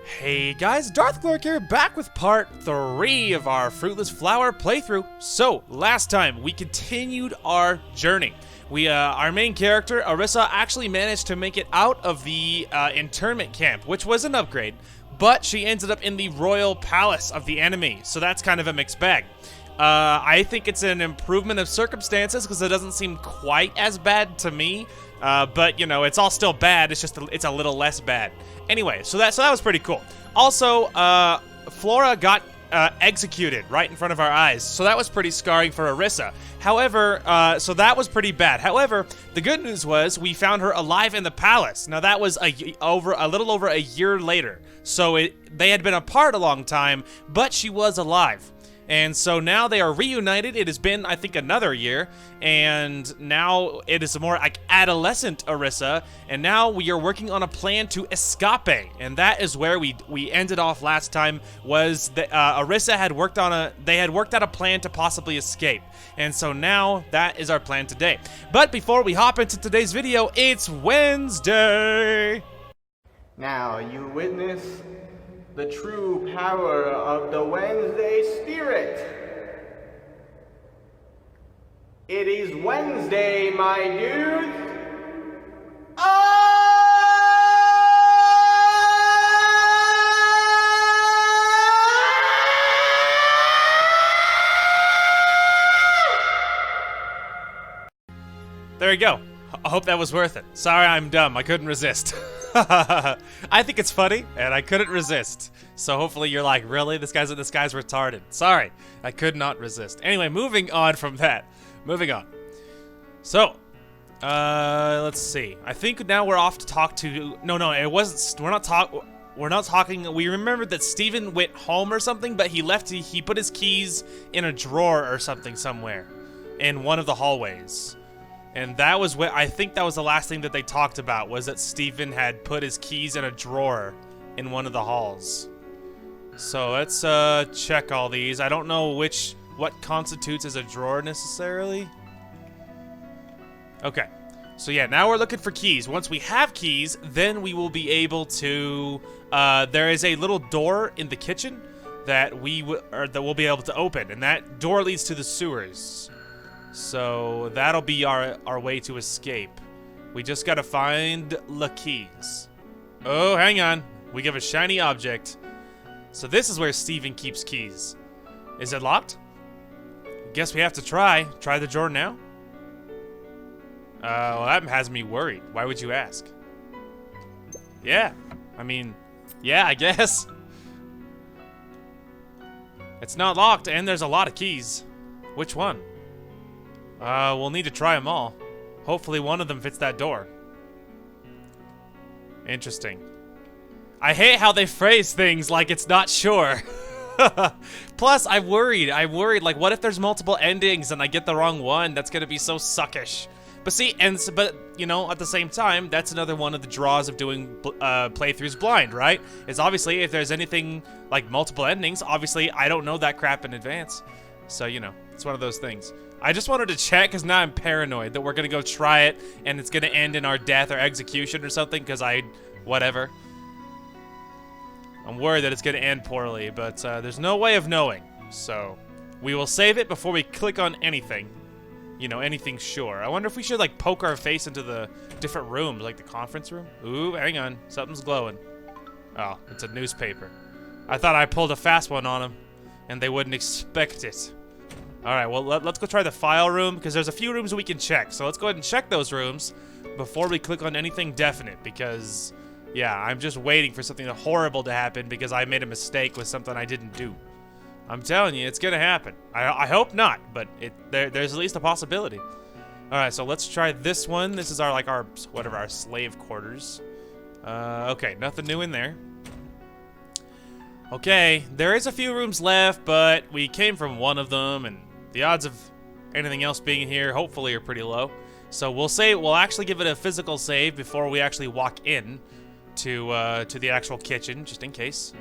Hey guys, Darth Glork here, back with part 3 of our Fruitless Flower playthrough. So, last time, we continued our journey. Our main character, Arissa, actually managed to make it out of the internment camp, which was an upgrade, but she ended up in the royal palace of the enemy, so that's kind of a mixed bag. I think it's an improvement of circumstances, because it doesn't seem quite as bad to me, but, you know, it's all still bad, it's just it's a little less bad. Anyway, so that was pretty cool. Also, Flora got executed right in front of our eyes, so that was pretty scarring for Arissa. However, so that was pretty bad. However, the good news was we found her alive in the palace. Now that was a little over a year later, so they had been apart a long time, but she was alive. And so now they are reunited. It has been, I think, another year, and now it is a more like adolescent Arissa, and now we are working on a plan to escape, and that is where we ended off last time. Was that Arissa had worked out a plan to possibly escape, and so now that is our plan today. But before we hop into today's video, it's Wednesday. Now you witness the true power of the Wednesday spirit. It is Wednesday, my dude. There you go. I hope that was worth it. Sorry, I'm dumb. I couldn't resist. I think it's funny, and I couldn't resist. So hopefully you're like, really? This guy's retarded. Sorry, I could not resist. Anyway, moving on from that. Moving on. So, let's see. I think now we're off to talk to. No, it wasn't. We're not talking. We remembered that Steven went home or something, but he put his keys in a drawer or something somewhere in one of the hallways. And that was what I think that was the last thing that they talked about, was that Steven had put his keys in a drawer in one of the halls. So let's check all these. I don't know what constitutes as a drawer necessarily. Okay. So yeah, now we're looking for keys. Once we have keys, then we will be able to there is a little door in the kitchen that we'll be able to open, and that door leads to the sewers. So that'll be our way to escape. We just gotta find the keys. Oh, hang on. We give a shiny object. So this is where Steven keeps keys. Is it locked? Guess we have to try. Try the drawer now? Well, that has me worried. Why would you ask? Yeah. I mean, yeah, I guess. It's not locked, and there's a lot of keys. Which one? We'll need to try them all. Hopefully one of them fits that door. Interesting. I hate how they phrase things like it's not sure. Plus, I'm worried, like, what if there's multiple endings and I get the wrong one? That's gonna be so suckish. But see, but, you know, at the same time, that's another one of the draws of doing playthroughs blind, right? Is obviously, if there's anything like multiple endings, obviously I don't know that crap in advance. So, you know, it's one of those things. I just wanted to check, because now I'm paranoid that we're going to go try it, and it's going to end in our death or execution or something, because whatever. I'm worried that it's going to end poorly, but there's no way of knowing. So, we will save it before we click on anything. You know, anything sure. I wonder if we should, like, poke our face into the different rooms, like the conference room. Ooh, hang on. Something's glowing. Oh, it's a newspaper. I thought I pulled a fast one on them, and they wouldn't expect it. Alright, well, let's go try the file room, because there's a few rooms we can check. So let's go ahead and check those rooms before we click on anything definite, because, yeah, I'm just waiting for something horrible to happen because I made a mistake with something I didn't do. I'm telling you, it's gonna happen. I hope not, but there's at least a possibility. Alright, so let's try this one. This is our slave quarters. Okay, nothing new in there. Okay, there is a few rooms left, but we came from one of them, and the odds of anything else being here, hopefully, are pretty low. So we'll actually give it a physical save before we actually walk in to the actual kitchen, just in case.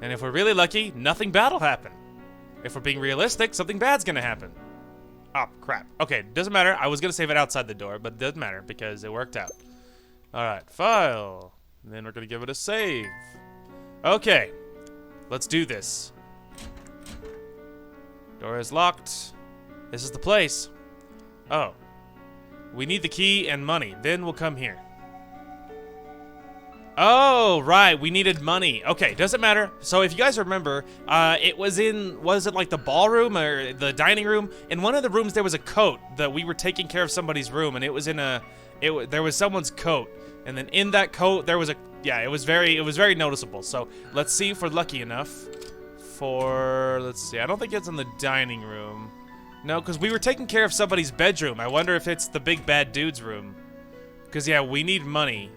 And if we're really lucky, nothing bad will happen. If we're being realistic, something bad's gonna happen. Oh, crap. Okay, doesn't matter. I was gonna save it outside the door, but it doesn't matter because it worked out. Alright, file. And then we're gonna give it a save. Okay. Let's do this. Door is locked. This is the place. Oh. We need the key and money. Then we'll come here. Oh, right. We needed money. Okay, doesn't matter. So if you guys remember, it was it like the ballroom or the dining room? In one of the rooms there was a coat that we were taking care of somebody's room, and it was in there was someone's coat. And then in that coat there was it was very noticeable. So let's see if we're lucky enough let's see. I don't think it's in the dining room. No, because we were taking care of somebody's bedroom. I wonder if it's the big bad dude's room. Because yeah, we need money.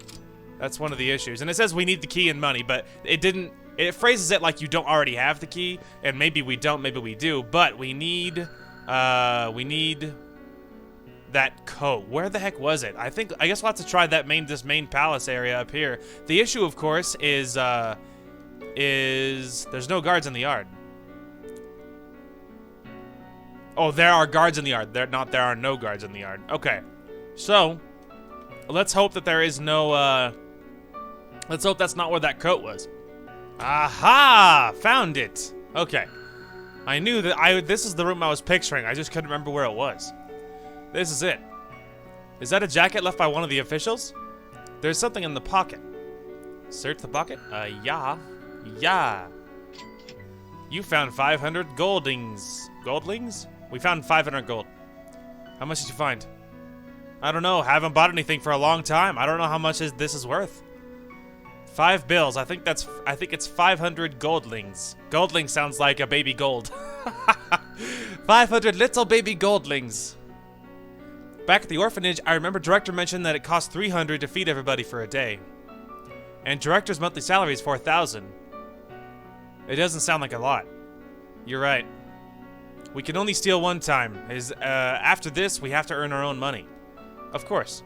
That's one of the issues. And it says we need the key and money, but it phrases it like you don't already have the key, and maybe we don't, maybe we do, but we need that coat. Where the heck was it? I guess we'll have to try this main palace area up here. The issue, of course, is there's no guards in the yard. Oh, there are guards in the yard. There are no guards in the yard. Okay. So, let's hope that there is no, let's hope that's not where that coat was. Aha! Found it! Okay. I knew that this is the room I was picturing. I just couldn't remember where it was. This is it. Is that a jacket left by one of the officials? There's something in the pocket. Search the pocket? Yeah. Yeah. You found 500 goldlings. Goldlings? We found 500 gold. How much did you find? I don't know. Haven't bought anything for a long time. I don't know how much this is worth. 5 bills. I think it's 500 goldlings. Goldling sounds like a baby gold. 500 little baby goldlings. Back at the orphanage, I remember director mentioned that it cost 300 to feed everybody for a day. And director's monthly salary is 4,000. It doesn't sound like a lot. You're right. We can only steal one time. After this, we have to earn our own money. Of course.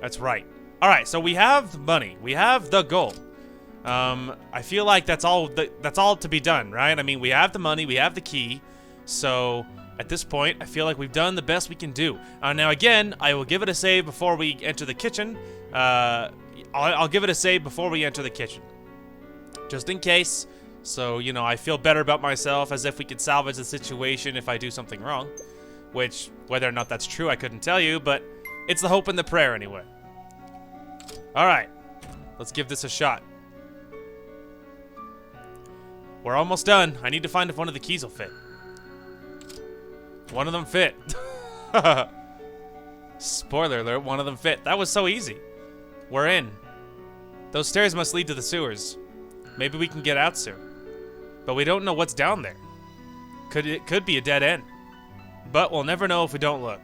That's right. Alright, so we have the money. We have the gold. I feel like that's all to be done, right? I mean, we have the money, we have the key. So, at this point, I feel like we've done the best we can do. Now again, I will give it a save before we enter the kitchen. I'll give it a save before we enter the kitchen. Just in case. So, you know, I feel better about myself, as if we could salvage the situation if I do something wrong. Which, whether or not that's true, I couldn't tell you, but it's the hope and the prayer anyway. Alright, let's give this a shot. We're almost done. I need to find if one of the keys will fit. One of them fit. Spoiler alert, one of them fit. That was so easy. We're in. Those stairs must lead to the sewers. Maybe we can get out soon. But we don't know what's down there. It could be a dead end. But we'll never know if we don't look.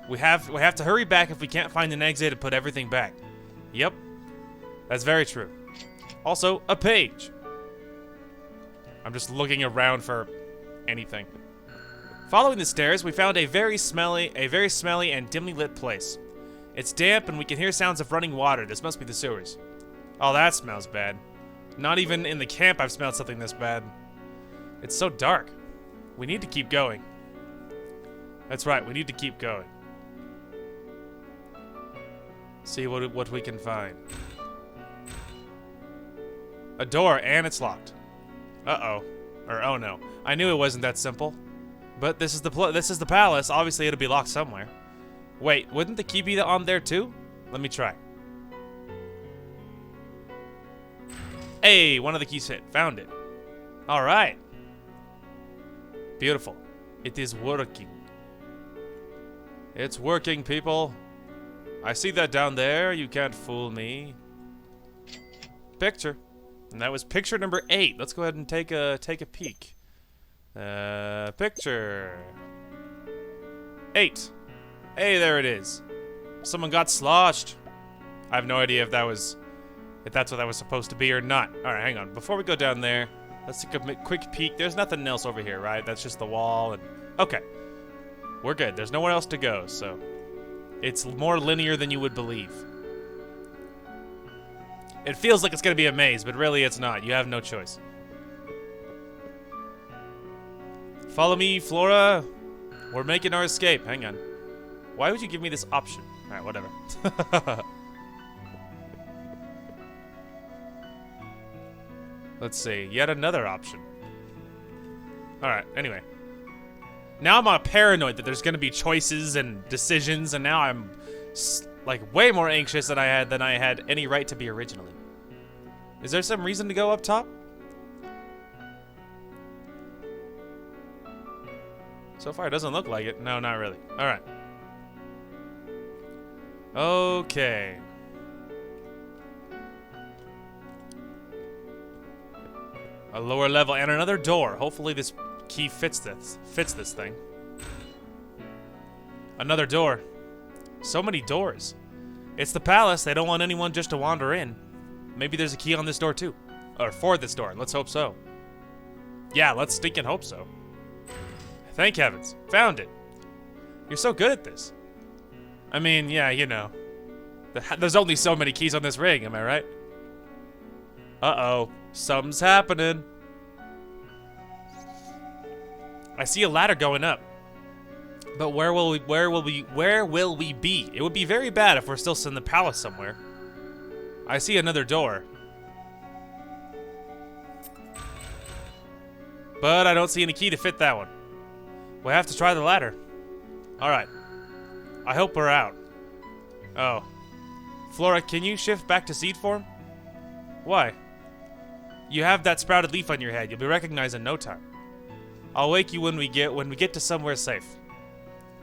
We have to hurry back if we can't find an exit to put everything back. Yep. That's very true. Also, a page. I'm just looking around for anything. Following the stairs, we found a very smelly and dimly lit place. It's damp and we can hear sounds of running water. This must be the sewers. Oh, that smells bad. Not even in the camp I've smelled something this bad. It's so dark. We need to keep going. That's right, we need to keep going. See what we can find. A door, and it's locked. Uh-oh. Or oh no. I knew it wasn't that simple. But this is the palace. Obviously it'll be locked somewhere. Wait, wouldn't the key be on there too? Let me try. Hey, one of the keys hit. Found it. Alright. Beautiful. It is working. It's working, people. I see that down there. You can't fool me. Picture. And that was picture number 8. Let's go ahead and take a peek. Picture 8. Hey, there it is. Someone got sloshed. I have no idea if that's what that was supposed to be or not. Alright, hang on. Before we go down there, let's take a quick peek. There's nothing else over here, right? That's just the wall and... Okay. We're good. There's nowhere else to go, so... It's more linear than you would believe. It feels like it's gonna be a maze, but really it's not. You have no choice. Follow me, Flora. We're making our escape. Hang on. Why would you give me this option? Alright, whatever. Let's see. Yet another option. Alright, anyway. Now I'm paranoid that there's gonna be choices and decisions, and now I'm like way more anxious than I had any right to be originally. Is there some reason to go up top? So far it doesn't look like it. No, not really. Alright. Okay. A lower level and another door. Hopefully this key fits this thing. Another door. So many doors. It's the palace. They don't want anyone just to wander in. Maybe there's a key on this door too. Or for this door. Let's hope so. Yeah, let's stinking hope so. Thank heavens. Found it. You're so good at this. I mean, yeah, you know. There's only so many keys on this ring, am I right? Uh-oh. Something's happening. I see a ladder going up. But where will we be? It would be very bad if we're still in the palace somewhere. I see another door. But I don't see any key to fit that one. We'll have to try the ladder. Alright. I hope we're out. Oh. Flora, can you shift back to seed form? Why? You have that sprouted leaf on your head. You'll be recognized in no time. I'll wake you when we get to somewhere safe.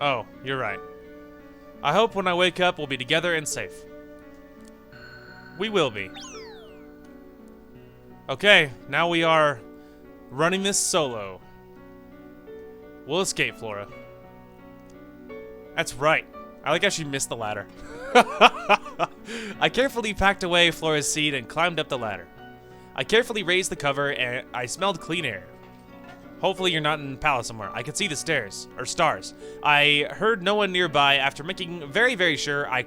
Oh, you're right. I hope when I wake up we'll be together and safe. We will be. Okay, now we are running this solo. We'll escape, Flora. That's right. I like how she missed the ladder. I carefully packed away Flora's seed and climbed up the ladder. I carefully raised the cover and I smelled clean air. Hopefully you're not in the palace somewhere. I could see the stairs, or stars. I heard no one nearby. After making very, very sure, I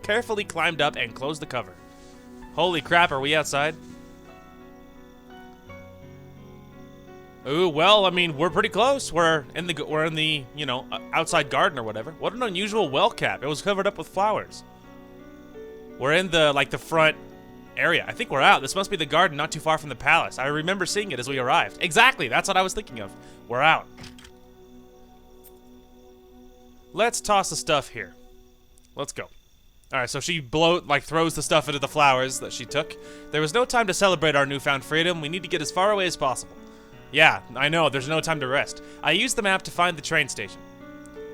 carefully climbed up and closed the cover. Holy crap, are we outside? Ooh, well, I mean, we're pretty close. We're in the, you know, outside garden or whatever. What an unusual well cap. It was covered up with flowers. We're in the, like, the front area. I think we're out. This must be the garden not too far from the palace. I remember seeing it as we arrived. Exactly, that's what I was thinking of. We're out. Let's toss the stuff here. Let's go. Alright, so she throws the stuff into the flowers that she took. There was no time to celebrate our newfound freedom. We need to get as far away as possible. Yeah, I know, there's no time to rest. I used the map to find the train station.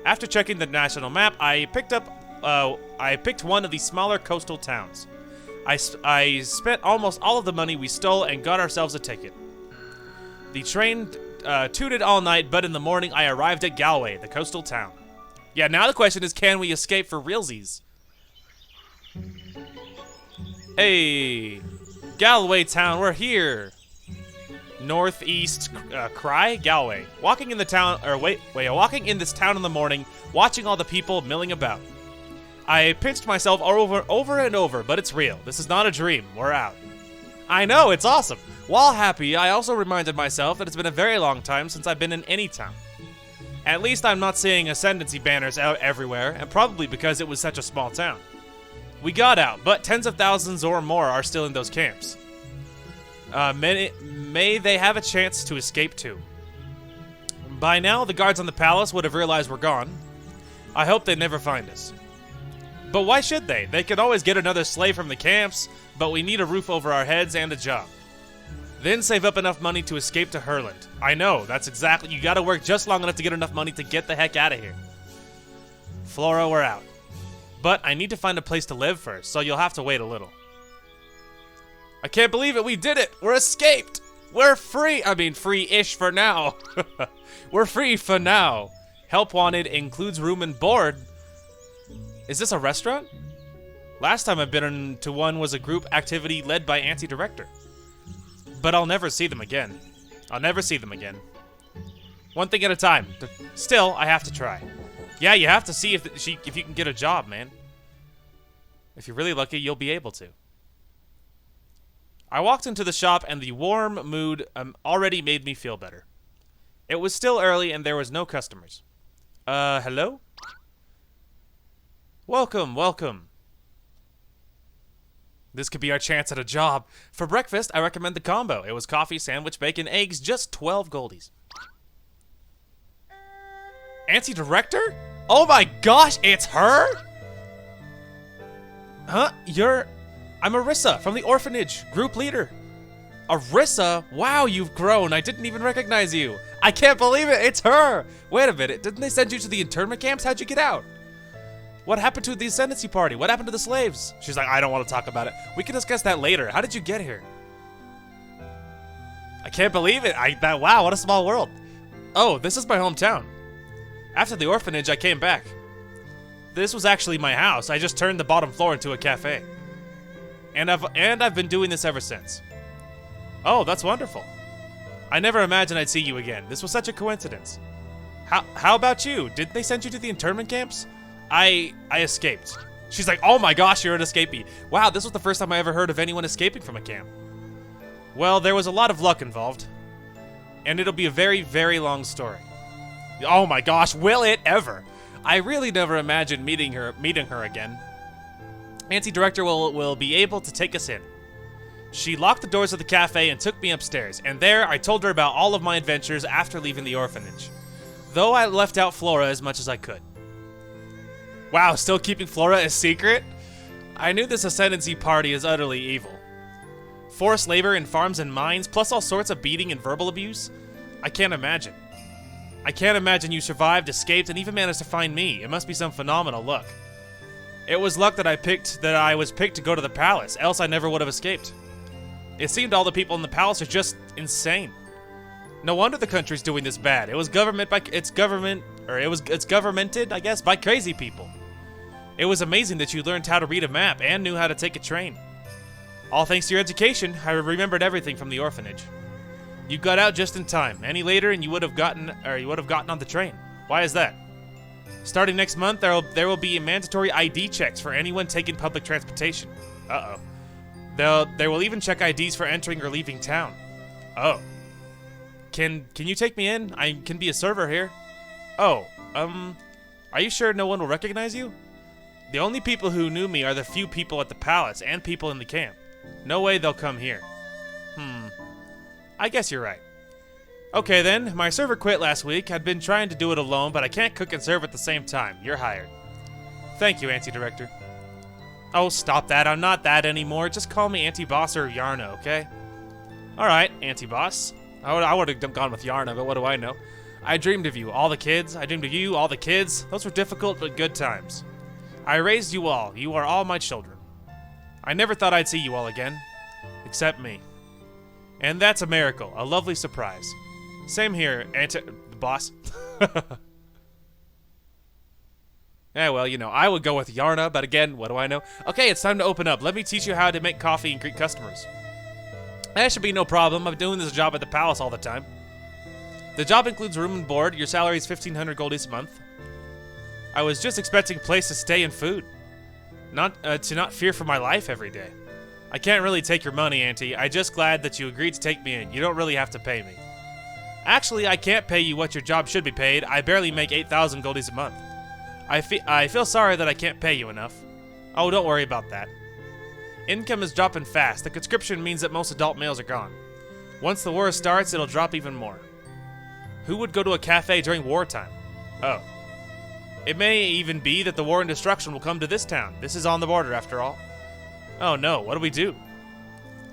After checking the national map, I picked one of the smaller coastal towns. I spent almost all of the money we stole and got ourselves a ticket. The train tooted all night, but in the morning I arrived at Galway, the coastal town. Yeah, now the question is, can we escape for realsies? Hey, Galway town, we're here. Northeast Cry, Galway. Walking in this town in the morning, watching all the people milling about. I pinched myself over and over, but it's real. This is not a dream. We're out. I know, it's awesome. While happy, I also reminded myself that it's been a very long time since I've been in any town. At least I'm not seeing ascendancy banners out everywhere, and probably because it was such a small town. We got out, but tens of thousands or more are still in those camps. May they have a chance to escape too. By now, the guards on the palace would have realized we're gone. I hope they never find us. But why should they? They could always get another slave from the camps, but we need a roof over our heads and a job. Then save up enough money to escape to Herland. I know, that's exactly, you gotta work just long enough to get enough money to get the heck out of here. Flora, we're out. But I need to find a place to live first, so you'll have to wait a little. I can't believe it, we did it! We're escaped! We're free! I mean, free-ish for now. We're free for now. Help wanted includes room and board. Is this a restaurant? Last time I've been to one was a group activity led by Auntie Director. But I'll never see them again. I'll never see them again. One thing at a time. Still, I have to try. Yeah, you have to see if you can get a job, man. If you're really lucky, you'll be able to. I walked into the shop and the warm mood already made me feel better. It was still early and there was no customers. Hello? Welcome, welcome. This could be our chance at a job. For breakfast, I recommend the combo. It was coffee, sandwich, bacon, eggs, just 12 goldies. Auntie Director? Oh my gosh, it's her? Huh? I'm Arissa from the orphanage, group leader. Arissa? Wow, you've grown. I didn't even recognize you. I can't believe it, it's her. Wait a minute, didn't they send you to the internment camps? How'd you get out? What happened to the ascendancy party? What happened to the slaves? She's like, I don't want to talk about it. We can discuss that later. How did you get here? I can't believe it. Wow, what a small world. Oh, this is my hometown. After the orphanage, I came back. This was actually my house. I just turned the bottom floor into a cafe. And I've been doing this ever since. Oh, that's wonderful. I never imagined I'd see you again. This was such a coincidence. How about you? Did they send you to the internment camps? I escaped. She's like, oh my gosh, you're an escapee. Wow, this was the first time I ever heard of anyone escaping from a camp. Well, there was a lot of luck involved. And it'll be a very, very long story. Oh my gosh, will it ever? I really never imagined meeting her again. Auntie Director will be able to take us in. She locked the doors of the cafe and took me upstairs, and there I told her about all of my adventures after leaving the orphanage. Though I left out Flora as much as I could. Wow, still keeping Flora a secret? I knew this ascendancy party is utterly evil. Forced labor in farms and mines, plus all sorts of beating and verbal abuse? I can't imagine. I can't imagine you survived, escaped, and even managed to find me. It must be some phenomenal luck. It was luck that I was picked to go to the palace, else I never would have escaped. It seemed all the people in the palace are just insane. No wonder the country's doing this bad. It's governmented, I guess, by crazy people. It was amazing that you learned how to read a map and knew how to take a train. All thanks to your education, I remembered everything from the orphanage. You got out just in time. Any later and you would have gotten on the train. Why is that? Starting next month, there will be mandatory ID checks for anyone taking public transportation. Uh-oh. They will even check IDs for entering or leaving town. Oh. Can you take me in? I can be a server here. Oh, are you sure no one will recognize you? The only people who knew me are the few people at the palace and people in the camp. No way they'll come here. I guess you're right. Okay then, my server quit last week. I'd been trying to do it alone, but I can't cook and serve at the same time. You're hired. Thank you, Auntie Director. Oh, stop that. I'm not that anymore. Just call me Auntie Boss or Yarna, okay? Alright, Auntie Boss. I would have gone with Yarna, but what do I know? I dreamed of you, all the kids. I dreamed of you, all the kids. Those were difficult but good times. I raised you all. You are all my children. I never thought I'd see you all again. Except me. And that's a miracle. A lovely surprise. Same here, Boss. Yeah, well, you know, I would go with Yarna, but again, what do I know? Okay, it's time to open up. Let me teach you how to make coffee and greet customers. That should be no problem. I'm doing this job at the palace all the time. The job includes room and board. Your salary is 1,500 goldies a month. I was just expecting a place to stay and food. To not fear for my life every day. I can't really take your money, Auntie. I'm just glad that you agreed to take me in. You don't really have to pay me. Actually, I can't pay you what your job should be paid. I barely make 8,000 goldies a month. I feel sorry that I can't pay you enough. Oh, don't worry about that. Income is dropping fast. The conscription means that most adult males are gone. Once the war starts, it'll drop even more. Who would go to a cafe during wartime? Oh. It may even be that the war and destruction will come to this town. This is on the border, after all. Oh no, what do we do?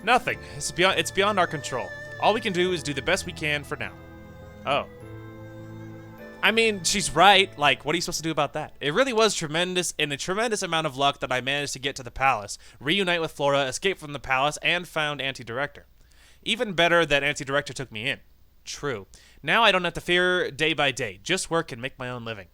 Nothing. It's beyond our control. All we can do is do the best we can for now. Oh. I mean, she's right. Like, what are you supposed to do about that? It really was tremendous, and a tremendous amount of luck that I managed to get to the palace, reunite with Flora, escape from the palace, and found Auntie Director. Even better that Auntie Director took me in. True. Now I don't have to fear day by day. Just work and make my own living.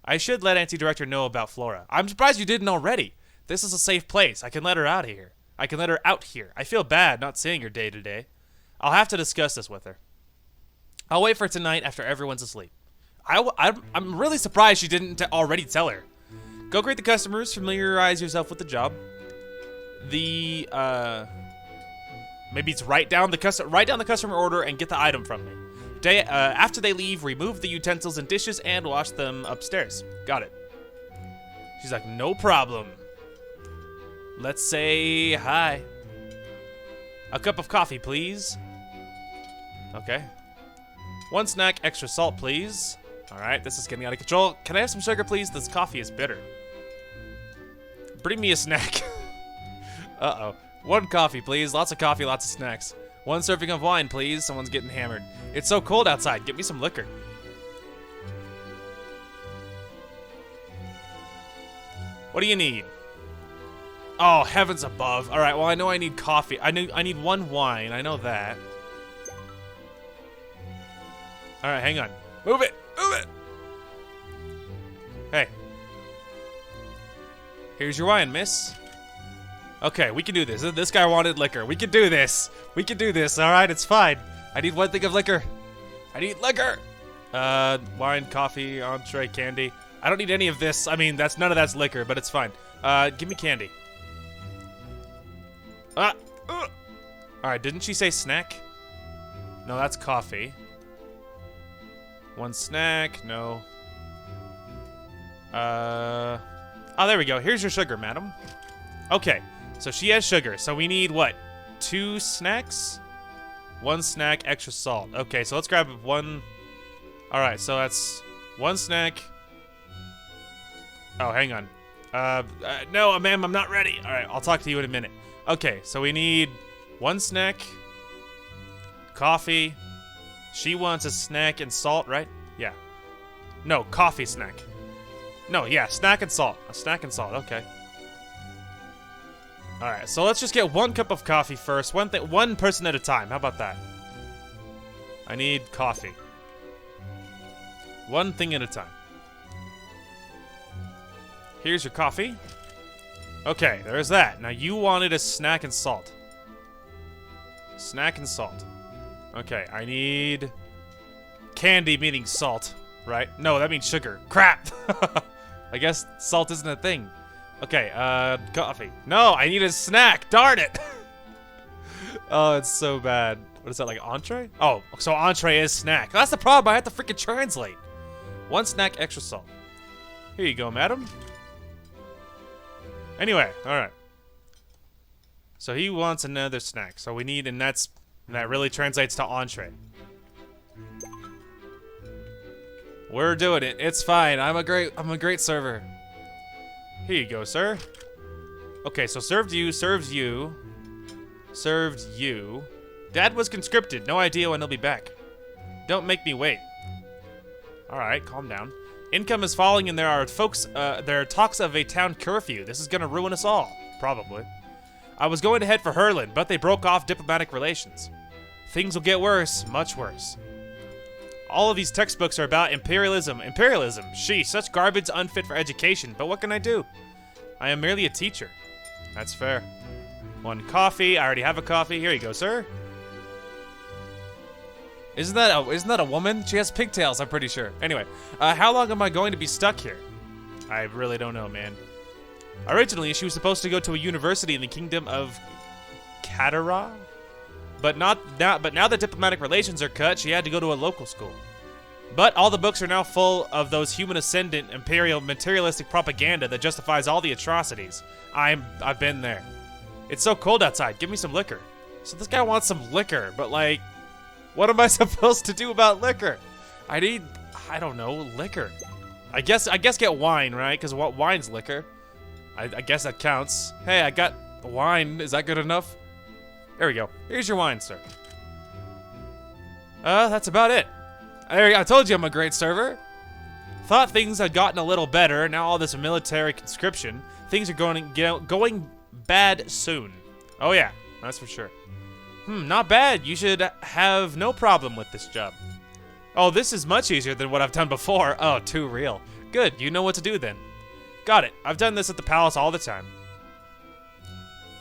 I should let Auntie Director know about Flora. I'm surprised you didn't already. This is a safe place. I can let her out here. I can let her out here. I feel bad not seeing her day to day. I'll have to discuss this with her. I'll wait for tonight after everyone's asleep. I'm really surprised she didn't already tell her. Go greet the customers. Familiarize yourself with the job. Maybe it's write down the customer order and get the item from me. After they leave, remove the utensils and dishes and wash them upstairs. Got it. She's like, no problem. Let's say hi. A cup of coffee, please. Okay. One snack, extra salt, please. All right, this is getting out of control. Can I have some sugar, please? This coffee is bitter. Bring me a snack. Uh-oh. One coffee, please. Lots of coffee, lots of snacks. One serving of wine, please. Someone's getting hammered. It's so cold outside. Get me some liquor. What do you need? Oh, heavens above. All right, well, I know I need coffee. I need one wine. I know that. All right, hang on. Move it. Move it. Hey. Here's your wine, miss. Okay, we can do this. This guy wanted liquor. We can do this. We can do this. All right, it's fine. I need one thing of liquor. I need liquor. Wine, coffee, entree, candy. I don't need any of this. I mean, none of that's liquor, but it's fine. Give me candy. All right, didn't she say snack? No, that's coffee. One snack, no. Oh, there we go. Here's your sugar, madam. Okay, so she has sugar. So we need what? 2 snacks? 1 snack, extra salt. Okay, so let's grab one. All right, so that's 1 snack. Oh, hang on. No, ma'am, I'm not ready. All right, I'll talk to you in a minute. Okay, so we need 1 snack, coffee. She wants a snack and salt, right? Yeah. No, coffee snack. No, yeah, snack and salt. A snack and salt, okay. All right, so let's just get 1 cup of coffee first. One person at a time. How about that? I need coffee. 1 thing at a time. Here's your coffee. Okay, there's that. Now you wanted a snack and salt. Snack and salt. Okay, I need candy, meaning salt, right? No, that means sugar. Crap! I guess salt isn't a thing. Okay, coffee. No, I need a snack. Darn it! Oh, it's so bad. What is that, like entree? Oh, so entree is snack. That's the problem. I have to freaking translate. 1 snack, extra salt. Here you go, madam. Anyway, all right. So he wants another snack. So we need, and that really translates to entree. We're doing it. It's fine. I'm a great server. Here you go, sir. Okay, so served you, serves you, served you. Dad was conscripted. No idea when he'll be back. Don't make me wait. All right, calm down. Income is falling, and there are talks of a town curfew. This is gonna ruin us all, probably. I was going to head for Herlin, but they broke off diplomatic relations. Things will get worse, much worse. All of these textbooks are about imperialism. Imperialism, sheesh, such garbage unfit for education, but what can I do? I am merely a teacher. That's fair. 1 coffee, I already have a coffee. Here you go, sir. Isn't that a woman? She has pigtails, I'm pretty sure. Anyway, how long am I going to be stuck here? I really don't know, man. Originally, she was supposed to go to a university in the kingdom of Katara, but now that diplomatic relations are cut, she had to go to a local school. But all the books are now full of those human ascendant, imperial, materialistic propaganda that justifies all the atrocities. I've been there. It's so cold outside. Give me some liquor. So this guy wants some liquor, but like, what am I supposed to do about liquor? I don't know, liquor. I guess get wine, right? Because wine's liquor. I guess that counts. Hey, I got wine. Is that good enough? There we go. Here's your wine, sir. That's about it. I told you I'm a great server. Thought things had gotten a little better. Now all this military conscription. Things are going bad soon. Oh yeah, that's for sure. Not bad. You should have no problem with this job. Oh, this is much easier than what I've done before. Oh, too real. Good, you know what to do then. Got it. I've done this at the palace all the time.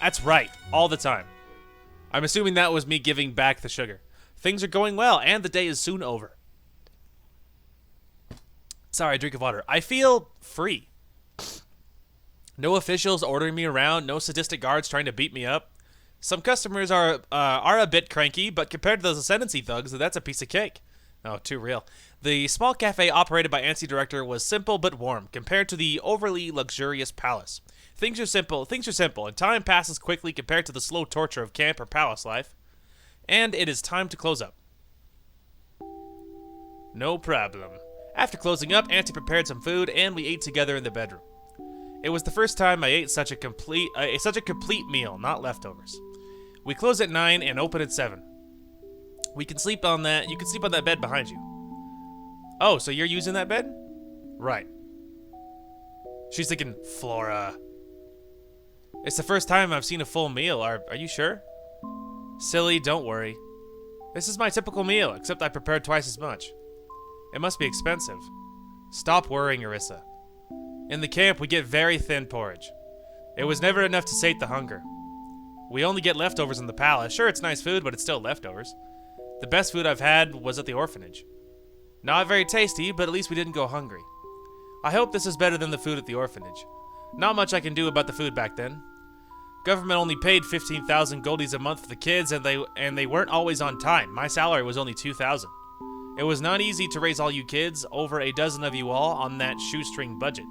That's right, all the time. I'm assuming that was me giving back the sugar. Things are going well, and the day is soon over. Sorry, drink of water. I feel free. No officials ordering me around, no sadistic guards trying to beat me up. Some customers are a bit cranky, but compared to those ascendancy thugs, that's a piece of cake. Oh, too real. The small cafe operated by ANSI director was simple but warm compared to the overly luxurious palace. Things are simple, and time passes quickly compared to the slow torture of camp or palace life. And it is time to close up. No problem. After closing up, Auntie prepared some food, and we ate together in the bedroom. It was the first time I ate such a complete meal, not leftovers. We close at 9 and open at 7. You can sleep on that bed behind you. Oh, so you're using that bed? Right. She's thinking, Flora. It's the first time I've seen a full meal. Are you sure? Silly, don't worry. This is my typical meal, except I prepared twice as much. It must be expensive. Stop worrying, Arissa. In the camp, we get very thin porridge. It was never enough to sate the hunger. We only get leftovers in the palace. Sure, it's nice food, but it's still leftovers. The best food I've had was at the orphanage. Not very tasty, but at least we didn't go hungry. I hope this is better than the food at the orphanage. Not much I can do about the food back then. Government only paid 15,000 goldies a month for the kids, and they weren't always on time. My salary was only 2,000. It was not easy to raise all you kids, over a dozen of you all, on that shoestring budget.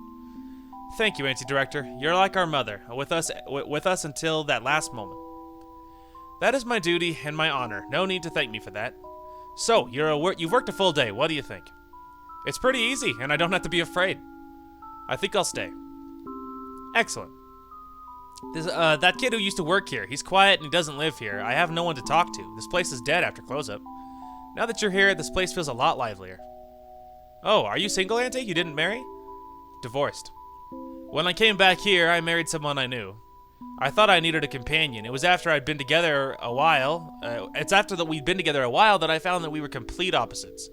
Thank you, Auntie Director. You're like our mother, with us until that last moment. That is my duty and my honor. No need to thank me for that. So, you've worked a full day. What do you think? It's pretty easy, and I don't have to be afraid. I think I'll stay. Excellent. That kid who used to work here, he's quiet and he doesn't live here. I have no one to talk to. This place is dead after close-up. Now that you're here, this place feels a lot livelier. Oh, are you single, Auntie? You didn't marry? Divorced. When I came back here, I married someone I knew. I thought I needed a companion. It was after I'd been together a while. It's after that we'd been together a while that I found that we were complete opposites.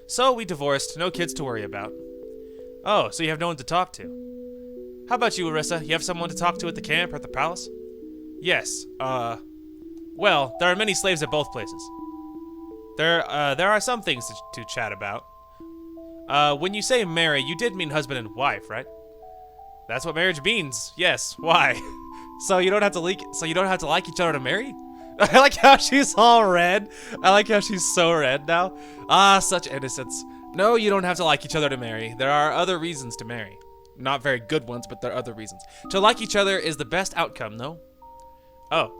So we divorced. No kids to worry about. Oh, so you have no one to talk to. How about you, Arissa? You have someone to talk to at the camp or at the palace? Yes. Well, there are many slaves at both places. There are some things to chat about. When you say marry, you did mean husband and wife, right? That's what marriage means. Yes. Why? So you don't have to like each other to marry? I like how she's all red. I like how she's so red now. Ah, such innocence. No, you don't have to like each other to marry. There are other reasons to marry. Not very good ones, but there are other reasons. To like each other is the best outcome, though. Oh.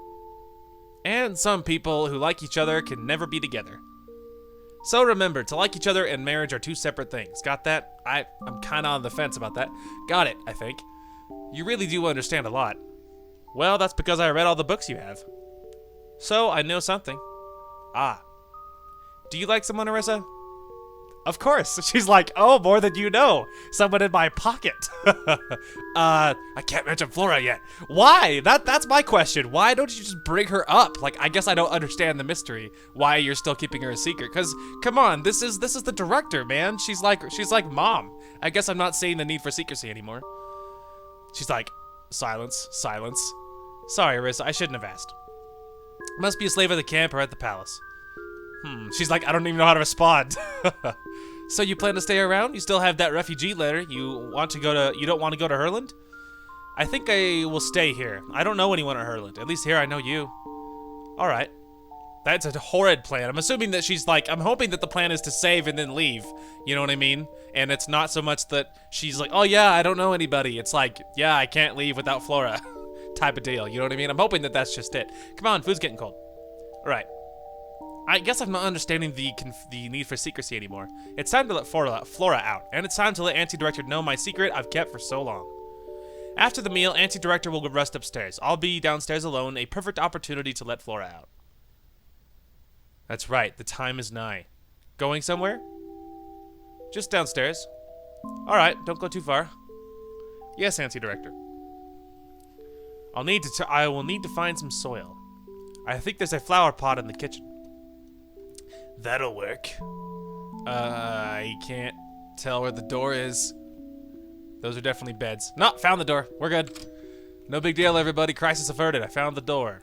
And some people who like each other can never be together. So remember, to like each other and marriage are two separate things. Got that? I'm kind of on the fence about that. Got it, I think. You really do understand a lot. Well, that's because I read all the books you have. So, I know something. Ah. Do you like someone, Arissa? Of course. She's like, oh, more than you know. Someone in my pocket. I can't mention Flora yet. Why? That's my question. Why don't you just bring her up? Like, I guess I don't understand the mystery. Why you're still keeping her a secret. Because, come on, this is the director, man. She's like mom. I guess I'm not seeing the need for secrecy anymore. She's like, silence. Sorry, Arissa, I shouldn't have asked. Must be a slave at the camp or at the palace. She's like, I don't even know how to respond. So you plan to stay around? You still have that refugee letter. You don't want to go to Herland? I think I will stay here. I don't know anyone at Herland. At least here I know you. All right. That's a horrid plan. I'm assuming that she's like, I'm hoping that the plan is to save and then leave. You know what I mean? And it's not so much that she's like, oh yeah, I don't know anybody. It's like, yeah, I can't leave without Flora type of deal. You know what I mean? I'm hoping that that's just it. Come on, food's getting cold. All right. I guess I'm not understanding the need for secrecy anymore. It's time to let Flora out, and it's time to let Auntie Director know my secret I've kept for so long. After the meal, Auntie Director will go rest upstairs. I'll be downstairs alone, a perfect opportunity to let Flora out. That's right, the time is nigh. Going somewhere? Just downstairs. All right, don't go too far. Yes, Auntie Director. I will need to find some soil. I think there's a flower pot in the kitchen. That'll work. I can't tell where the door is. Those are definitely beds. No, found the door. We're good. No big deal, everybody. Crisis averted. I found the door.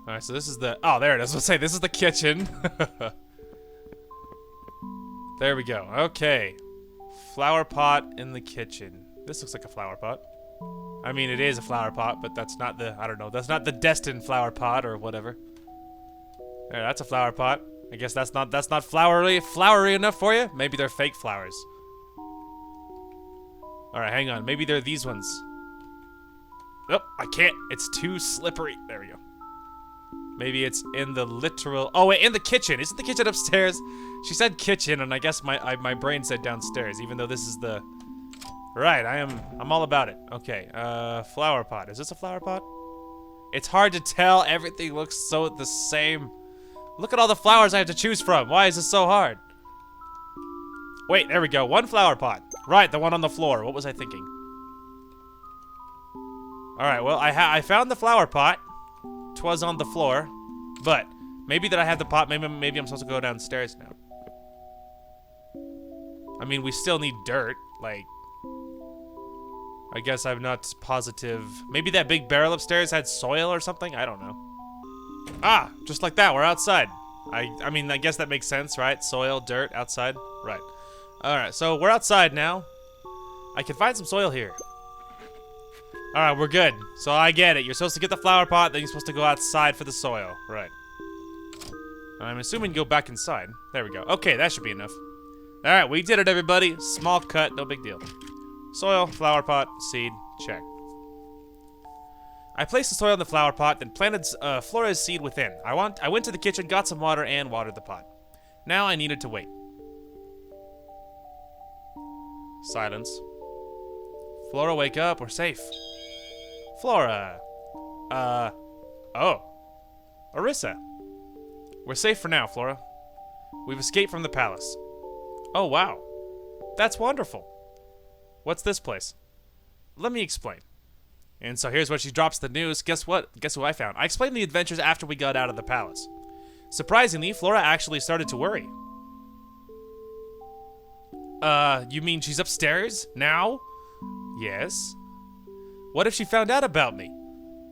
Alright, so this is the... Oh, there it is. Let's say this is the kitchen. There we go. Okay. Flower pot in the kitchen. This looks like a flower pot. I mean, it is a flower pot, but that's not the... I don't know. That's not the destined flower pot or whatever. There, that's a flower pot. I guess that's not flowery enough for you. Maybe they're fake flowers. Alright, hang on. Maybe they're these ones. Oh, I can't. It's too slippery. There we go. Maybe it's in the literal... Oh, wait, in the kitchen. Isn't the kitchen upstairs? She said kitchen, and I guess my brain said downstairs, even though this is the... Right, I'm all about it. Okay, flower pot. Is this a flower pot? It's hard to tell. Everything looks so the same. Look at all the flowers I have to choose from. Why is this so hard? Wait, there we go. One flower pot. Right, the one on the floor. What was I thinking? Alright, well, I found the flower pot. 'Twas on the floor. But, maybe that I have the pot. Maybe I'm supposed to go downstairs now. I mean, we still need dirt. Like, I guess I'm not positive. Maybe that big barrel upstairs had soil or something? I don't know. Ah, just like that, we're outside. I mean, I guess that makes sense, right? Soil, dirt, outside. Right. Alright, so we're outside now. I can find some soil here. Alright, we're good. So I get it. You're supposed to get the flower pot, then you're supposed to go outside for the soil. Right. I'm assuming go back inside. There we go. Okay, that should be enough. Alright, we did it, everybody. Small cut, no big deal. Soil, flower pot, seed, check. I placed the soil in the flower pot, then planted Flora's seed within. I went to the kitchen, got some water, and watered the pot. Now I needed to wait. Silence. Flora, wake up, we're safe. Flora. Oh. Orisa. We're safe for now, Flora. We've escaped from the palace. Oh, wow. That's wonderful. What's this place? Let me explain. And so here's where she drops the news. Guess what? Guess who I found? I explained the adventures after we got out of the palace. Surprisingly, Flora actually started to worry. You mean she's upstairs? Now? Yes. What if she found out about me?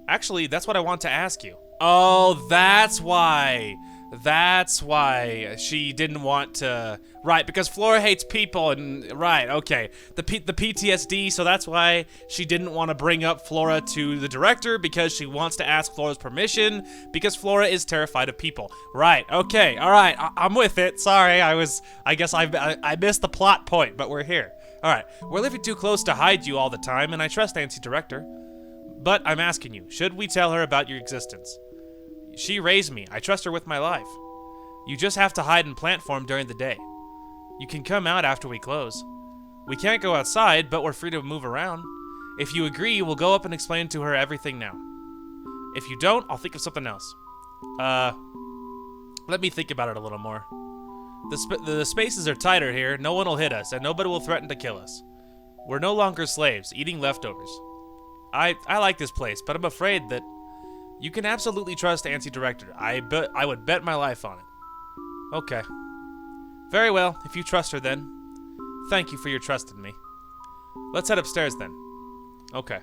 Actually, that's what I want to ask you. Oh, that's why. That's why she didn't want to... Right, because Flora hates people and... Right, okay. The PTSD, so that's why she didn't want to bring up Flora to the director, because she wants to ask Flora's permission, because Flora is terrified of people. Right, okay, alright, I'm with it. Sorry, I guess I missed the plot point, but we're here. Alright, we're living too close to hide you all the time, and I trust Nancy Director. But I'm asking you, should we tell her about your existence? She raised me. I trust her with my life. You just have to hide in plant form during the day. You can come out after we close. We can't go outside, but we're free to move around. If you agree, we'll go up and explain to her everything now. If you don't, I'll think of something else. Let me think about it a little more. The spaces are tighter here, no one will hit us, and nobody will threaten to kill us. We're no longer slaves, eating leftovers. I like this place, but I'm afraid that you can absolutely trust Nancy Director. I would bet my life on it. Okay. Very well, if you trust her then. Thank you for your trust in me. Let's head upstairs then. Okay.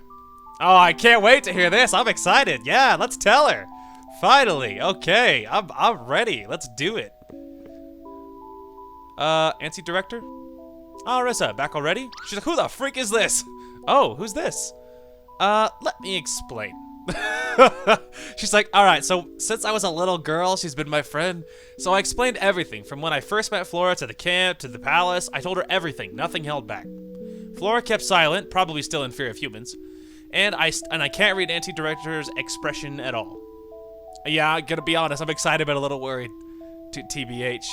Oh, I can't wait to hear this. I'm excited. Yeah, let's tell her. Finally. Okay, I'm ready. Let's do it. Nancy Director? Oh, Orisa, back already? She's like, who the freak is this? Oh, who's this? Let me explain. She's like, alright, so since I was a little girl, she's been my friend. So I explained everything, from when I first met Flora to the camp, to the palace. I told her everything, nothing held back. Flora kept silent, probably still in fear of humans. And I can't read Nancy Director's expression at all. Yeah, I'm gonna be honest, I'm excited but a little worried. TBH.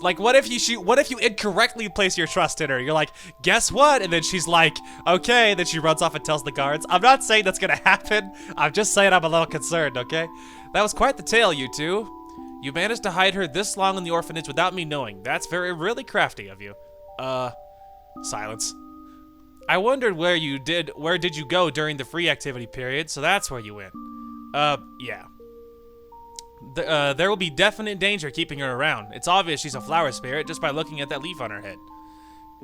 Like, what if you incorrectly place your trust in her? You're like, guess what? And then she's like, okay. Then she runs off and tells the guards. I'm not saying that's gonna happen. I'm just saying I'm a little concerned, okay? That was quite the tale, you two. You managed to hide her this long in the orphanage without me knowing. That's really crafty of you. Silence. I wondered where did you go during the free activity period, so that's where you went. Yeah. There will be definite danger keeping her around. It's obvious she's a flower spirit just by looking at that leaf on her head.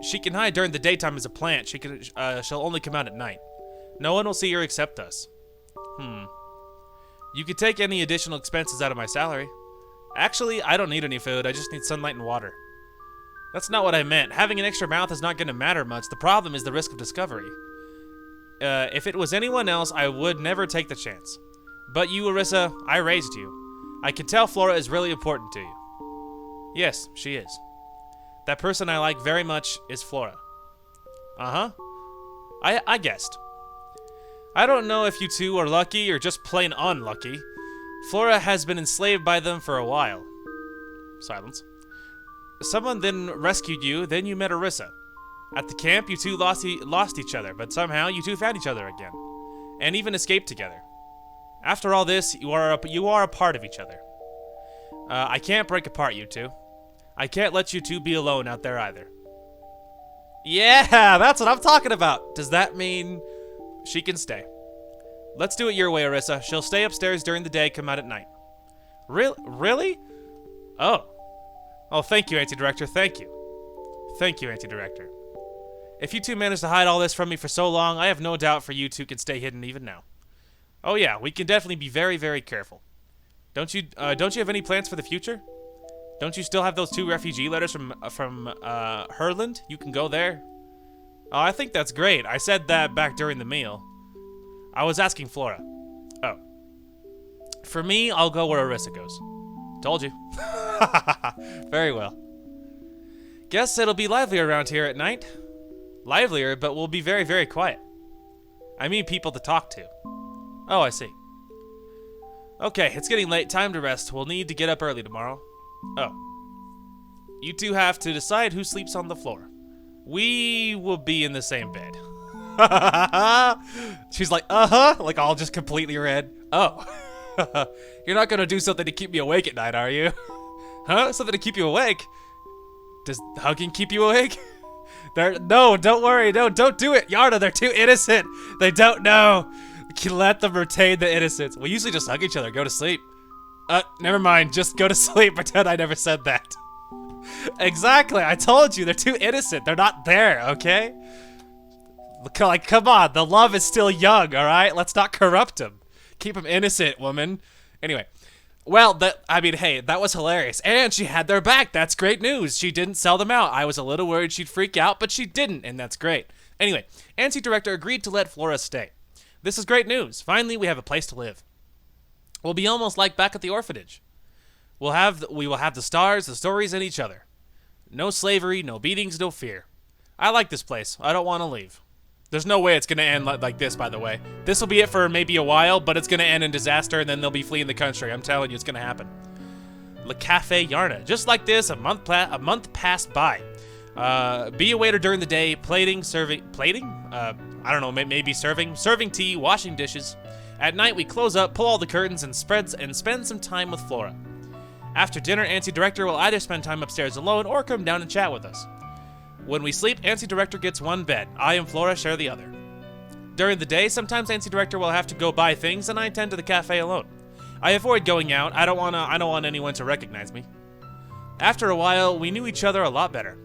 She can hide during the daytime as a plant. She'll only come out at night. No one will see her except us. You could take any additional expenses out of my salary. Actually, I don't need any food. I just need sunlight and water. That's not what I meant. Having an extra mouth is not going to matter much. The problem is the risk of discovery. If it was anyone else, I would never take the chance. But you, Orisa, I raised you. I can tell Flora is really important to you. Yes, she is. That person I like very much is Flora. Uh-huh. I guessed. I don't know if you two are lucky or just plain unlucky. Flora has been enslaved by them for a while. Silence. Someone then rescued you, then you met Orisa. At the camp, you two lost each other, but somehow you two found each other again. And even escaped together. After all this, you are a part of each other. I can't break apart you two. I can't let you two be alone out there either. Yeah, that's what I'm talking about. Does that mean she can stay? Let's do it your way, Orisa. She'll stay upstairs during the day, come out at night. Really? Oh. Oh, thank you, Anti-Director, thank you. Thank you, Anti-Director. If you two managed to hide all this from me for so long, I have no doubt for you two can stay hidden even now. Oh yeah, we can definitely be very, very careful. Don't you have any plans for the future? Don't you still have those 2 refugee letters from Herland? You can go there. Oh, I think that's great. I said that back during the meal. I was asking Flora. Oh. For me, I'll go where Orisa goes. Told you. Very well. Guess it'll be livelier around here at night. Livelier, but we'll be very, very quiet. I mean people to talk to. Oh, I see. Okay, it's getting late. Time to rest. We'll need to get up early tomorrow. Oh. You two have to decide who sleeps on the floor. We will be in the same bed. She's like, like all just completely red. Oh. You're not gonna do something to keep me awake at night, are you? Huh? Something to keep you awake? Does hugging keep you awake? No, don't worry. No, don't do it. Yarna, they're too innocent. They don't know. Let them retain the innocence. We usually just hug each other, go to sleep. Never mind. Just go to sleep. Pretend I never said that. Exactly. I told you. They're too innocent. They're not there, okay? Like, come on. The love is still young, all right? Let's not corrupt them. Keep them innocent, woman. Anyway. Well, hey, that was hilarious. And she had their back. That's great news. She didn't sell them out. I was a little worried she'd freak out, but she didn't, and that's great. Anyway, Anti-Director agreed to let Flora stay. This is great news. Finally, we have a place to live. We'll be almost like back at the orphanage. We will have the stars, the stories, and each other. No slavery, no beatings, no fear. I like this place. I don't want to leave. There's no way it's going to end like this, by the way. This will be it for maybe a while, but it's going to end in disaster, and then they'll be fleeing the country. I'm telling you, it's going to happen. Le Cafe Yarna. Just like this, a month passed by. Be a waiter during the day, plating? I don't know, maybe serving tea, washing dishes. At night, we close up, pull all the curtains, and spend some time with Flora. After dinner, Anti-Director will either spend time upstairs alone or come down and chat with us. When we sleep, Anti-Director gets one bed. I and Flora share the other. During the day, sometimes Anti-Director will have to go buy things, and I attend to the cafe alone. I avoid going out. I don't want anyone to recognize me. After a while, we knew each other a lot better.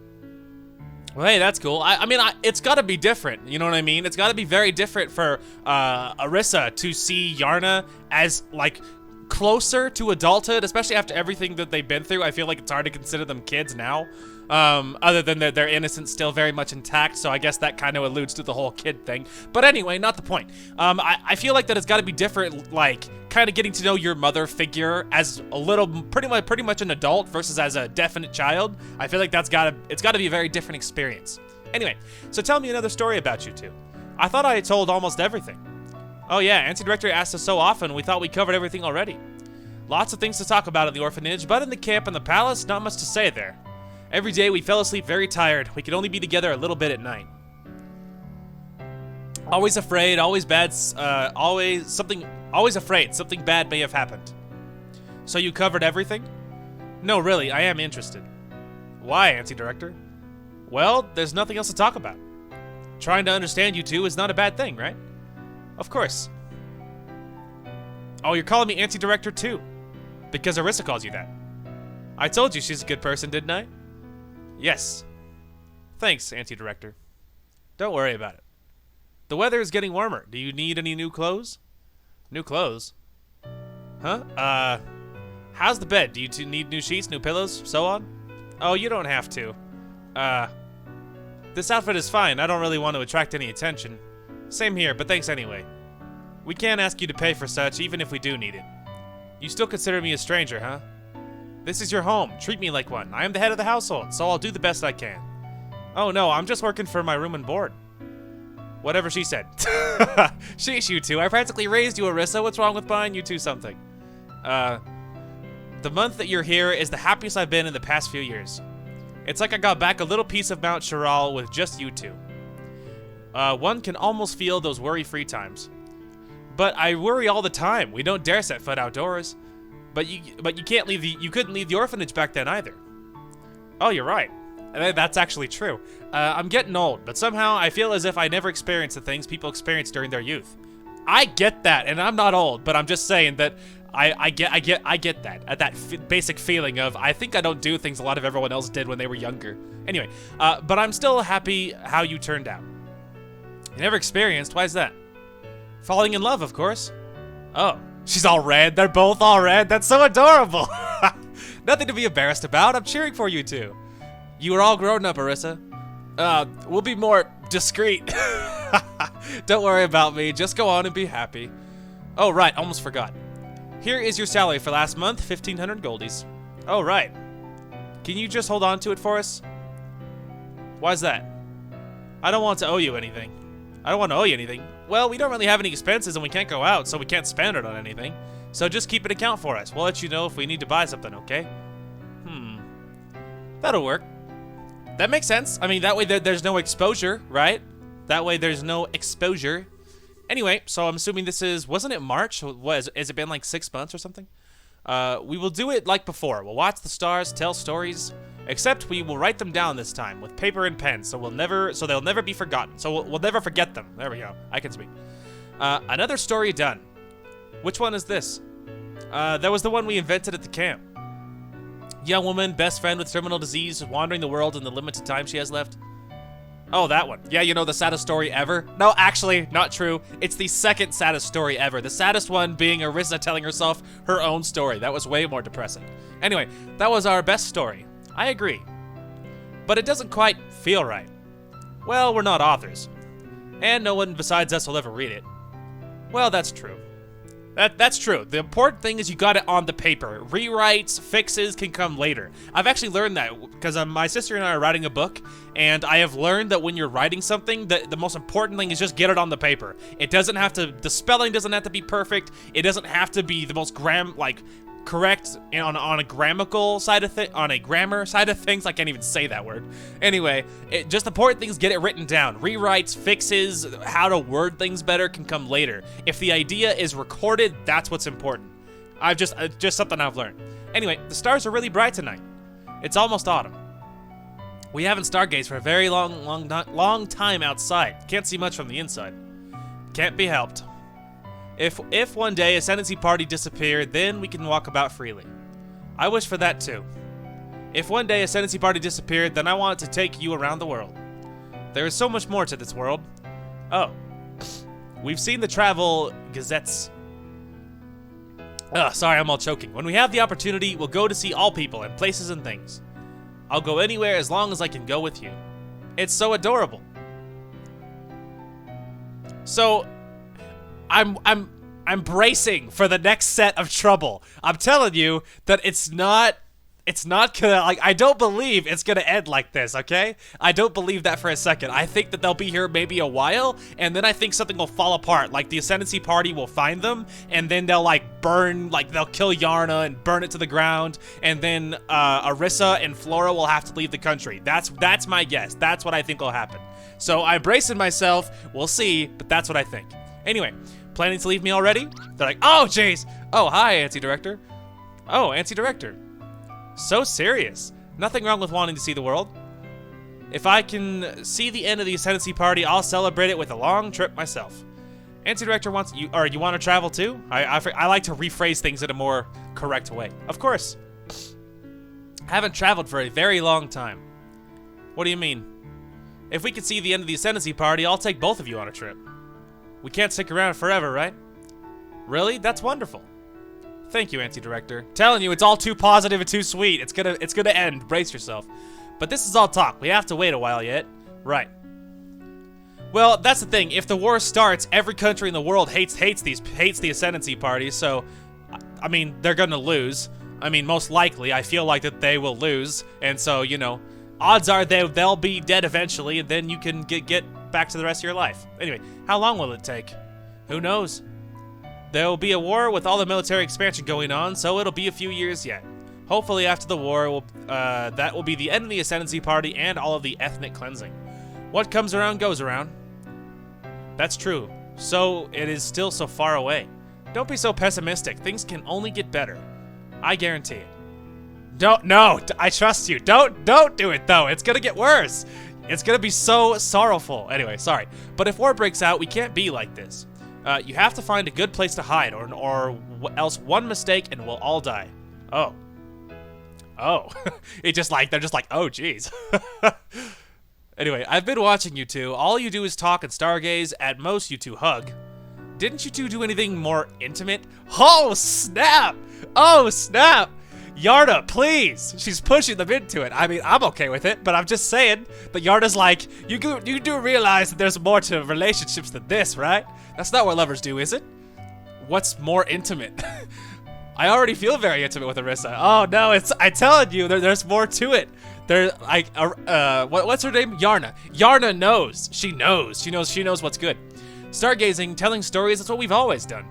Well, hey, that's cool. I mean, it's got to be different. You know what I mean? It's got to be very different for Orisa to see Yarna as, like, closer to adulthood, especially after everything that they've been through. I feel like it's hard to consider them kids now, other than their innocence still very much intact, so I guess that kind of alludes to the whole kid thing. But anyway, not the point. I feel like that it's got to be different, like, kind of getting to know your mother figure as a little, pretty much an adult versus as a definite child. I feel like it's got to be a very different experience. Anyway, so tell me another story about you two. I thought I had told almost everything. Oh yeah, Anti-Director asked us so often, we thought we covered everything already. Lots of things to talk about at the orphanage, but in the camp and the palace, not much to say there. Every day we fell asleep very tired. We could only be together a little bit at night. Always afraid, always bad, always afraid something bad may have happened. So you covered everything? No, really, I am interested. Why, Anti-Director? Well, there's nothing else to talk about. Trying to understand you two is not a bad thing, right? Of course. Oh, you're calling me Anti-Director too? Because Orisa calls you that. I told you she's a good person, didn't I? Yes. Thanks, Anti-Director. Don't worry about it. The weather is getting warmer. Do you need any new clothes? New clothes? Huh? How's the bed? Do you need new sheets, new pillows, so on? Oh, you don't have to. This outfit is fine. I don't really want to attract any attention. Same here, but thanks anyway. We can't ask you to pay for such, even if we do need it. You still consider me a stranger, huh? This is your home. Treat me like one. I am the head of the household, so I'll do the best I can. Oh no, I'm just working for my room and board. Whatever she said. Sheesh, you two. I practically raised you, Arissa. What's wrong with buying you two something? The month that you're here is the happiest I've been in the past few years. It's like I got back a little piece of Mount Chiral with just you two. One can almost feel those worry-free times. But I worry all the time. We don't dare set foot outdoors. But you can't leave you couldn't leave the orphanage back then either. Oh, you're right. That's actually true. I'm getting old, but somehow I feel as if I never experienced the things people experienced during their youth. I get that, and I'm not old, but I'm just saying that I get that. At that basic feeling of I think I don't do things a lot of everyone else did when they were younger. Anyway, but I'm still happy how you turned out. You never experienced? Why is that? Falling in love, of course. Oh, she's all red. They're both all red. That's so adorable. Nothing to be embarrassed about. I'm cheering for you two. You are all grown up, Arissa. We'll be more discreet. Don't worry about me. Just go on and be happy. Oh, right. Almost forgot. Here is your salary for last month, 1,500 goldies. Oh, right. Can you just hold on to it for us? Why's that? I don't want to owe you anything. I don't want to owe you anything. Well, we don't really have any expenses and we can't go out, so we can't spend it on anything. So just keep an account for us. We'll let you know if we need to buy something, okay? That'll work. That makes sense. I mean, that way there's no exposure, right? That way there's no exposure. Anyway, so I'm assuming this is, wasn't it March? Has it been like 6 months or something? We will do it like before. We'll watch the stars, tell stories, except we will write them down this time with paper and pen, so they'll never be forgotten. So we'll never forget them. There we go. I can speak. Another story done. Which one is this? That was the one we invented at the camp. Young woman, best friend with terminal disease, wandering the world in the limited time she has left. Oh, that one. Yeah, you know, the saddest story ever? No, actually, not true. It's the second saddest story ever. The saddest one being Arissa telling herself her own story. That was way more depressing. Anyway, that was our best story. I agree. But it doesn't quite feel right. Well, we're not authors. And no one besides us will ever read it. Well, that's true. That's true. The important thing is you got it on the paper. Rewrites, fixes can come later. I've actually learned that because my sister and I are writing a book, and I have learned that when you're writing something, the most important thing is just get it on the paper. It doesn't have to, the spelling doesn't have to be perfect. It doesn't have to be the most correct on a grammatical side of on a grammar side of things. I can't even say that word. Anyway, just the important things, get it written down. Rewrites, fixes, how to word things better can come later. If the idea is recorded, that's what's important. Just something I've learned. Anyway, the stars are really bright tonight. It's almost autumn. We haven't stargazed for a very long time outside. Can't see much from the inside. Can't be helped. If one day Ascendancy Party disappeared, then we can walk about freely. I wish for that too. If one day Ascendancy Party disappeared, then I want to take you around the world. There is so much more to this world. Oh. We've seen the travel gazettes. Sorry, I'm all choking. When we have the opportunity, we'll go to see all people and places and things. I'll go anywhere as long as I can go with you. It's so adorable. So, I'm bracing for the next set of trouble. I'm telling you that it's not gonna, I don't believe it's gonna end like this, okay? I don't believe that for a second. I think that they'll be here maybe a while, and then I think something will fall apart. Like, the Ascendancy Party will find them, and then they'll, they'll kill Yarna and burn it to the ground, and then, Arissa and Flora will have to leave the country. That's my guess. That's what I think will happen. So, I'm bracing myself. We'll see, but that's what I think. Anyway, planning to leave me already? They're like, oh, jeez. Oh, hi, Antsy Director. Oh, Antsy Director. So serious. Nothing wrong with wanting to see the world. If I can see the end of the Ascendancy Party, I'll celebrate it with a long trip myself. Antsy Director wants you, or you want to travel too? I like to rephrase things in a more correct way. Of course. I haven't traveled for a very long time. What do you mean? If we could see the end of the Ascendancy Party, I'll take both of you on a trip. We can't stick around forever, right? Really? That's wonderful. Thank you, Antsy Director. Telling you, it's all too positive and too sweet. It's gonna end. Brace yourself. But this is all talk. We have to wait a while yet. Right. Well, that's the thing. If the war starts, every country in the world hates the Ascendancy Party. So, I mean, they're gonna lose. I mean, most likely, I feel like that they will lose. And so, you know, odds are they'll be dead eventually, and then you can get back to the rest of your life. Anyway, how long will it take? Who knows? There will be a war with all the military expansion going on, so it'll be a few years yet. Hopefully after the war, that will be the end of the Ascendancy Party and all of the ethnic cleansing. What comes around goes around. That's true. So it is still so far away. Don't be so pessimistic. Things can only get better. I guarantee it. No, I trust you. Don't do it though. It's gonna get worse. It's gonna be so sorrowful. Anyway, sorry. But if war breaks out, we can't be like this. You have to find a good place to hide, or else one mistake and we'll all die. Oh. They're just like, oh geez. Anyway, I've been watching you two. All you do is talk and stargaze. At most, you two hug. Didn't you two do anything more intimate? Oh snap! Oh snap! Yarna, please! She's pushing them into it. I mean, I'm okay with it, but I'm just saying that Yarna's like, you do realize that there's more to relationships than this, right? That's not what lovers do, is it? What's more intimate? I already feel very intimate with Arissa. Oh no, I'm telling you, there's more to it. What's her name? Yarna. Yarna knows. She knows what's good. Stargazing, telling stories, that's what we've always done.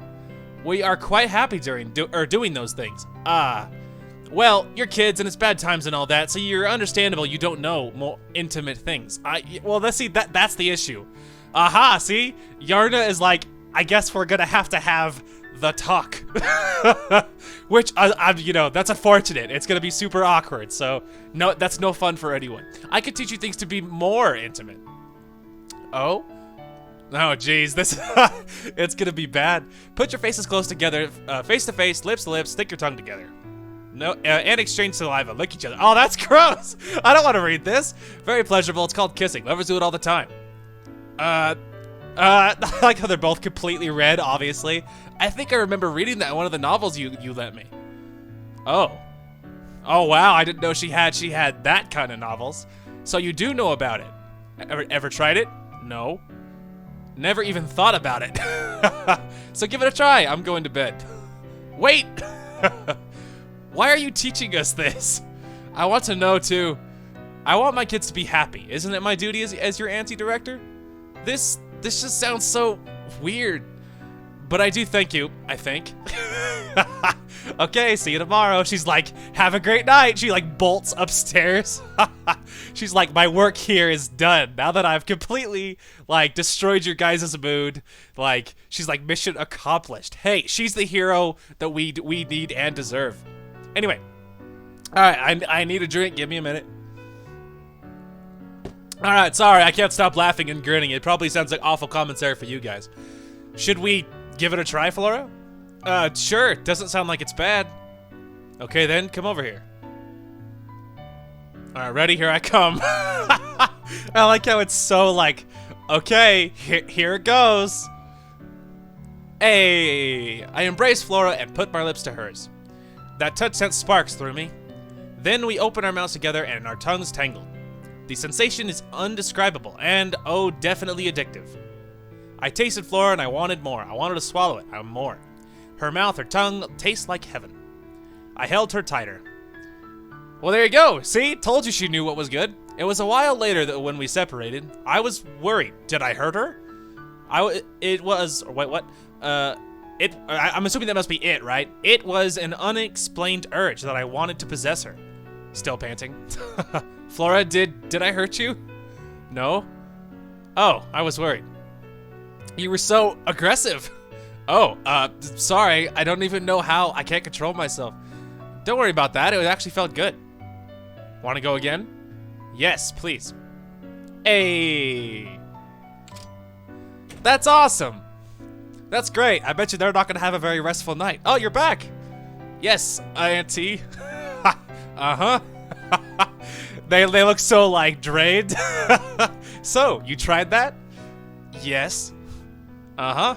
We are quite happy doing those things. Well, you're kids and it's bad times and all that, so you're understandable you don't know more intimate things. Well, let's see, that's the issue. Aha, see? Yarna is like, I guess we're gonna have to have the talk. Which, that's unfortunate. It's gonna be super awkward, so no, that's no fun for anyone. I could teach you things to be more intimate. Oh? Oh, geez, this, it's gonna be bad. Put your faces close together, face to face, lips to lips, stick your tongue together. No, and exchange saliva, lick each other. Oh, that's gross! I don't want to read this. Very pleasurable, it's called kissing. Lovers do it all the time. I like how they're both completely red, obviously. I think I remember reading that in one of the novels you lent me. Oh. Oh, wow, I didn't know she had that kind of novels. So you do know about it. Ever tried it? No. Never even thought about it. So give it a try. I'm going to bed. Wait! Why are you teaching us this? I want to know too. I want my kids to be happy. Isn't it my duty as your auntie director? This just sounds so weird. But I do thank you, I think. Okay, see you tomorrow. She's like, have a great night. She like bolts upstairs. She's like, my work here is done. Now that I've completely like destroyed your guys' mood. Like, she's like, mission accomplished. Hey, she's the hero that we need and deserve. Anyway, all right, I need a drink. Give me a minute. All right, sorry, I can't stop laughing and grinning. It probably sounds like awful commentary for you guys. Should we give it a try, Flora? Sure. Doesn't sound like it's bad. Okay, then, come over here. All right, ready? Here I come. I like how it's so like, okay, here it goes. Hey, I embrace Flora and put my lips to hers. That touch sent sparks through me. Then we open our mouths together and our tongues tangled. The sensation is undescribable and, oh, definitely addictive. I tasted Flora and I wanted more. I wanted to swallow it. More. Her mouth, her tongue taste like heaven. I held her tighter. Well, there you go. See? Told you she knew what was good. It was a while later that when we separated. I was worried. Did I hurt her? I'm assuming that must be it, right? It was an unexplained urge that I wanted to possess her. Still panting. Flora, did I hurt you? No? Oh, I was worried. You were so aggressive. Oh, sorry. I don't even know how. I can't control myself. Don't worry about that. It actually felt good. Want to go again? Yes, please. Hey. That's awesome. That's great. I bet you they're not going to have a very restful night. Oh, you're back. Yes, Auntie. Uh-huh. They look so, like, drained. So, you tried that? Yes. Uh-huh.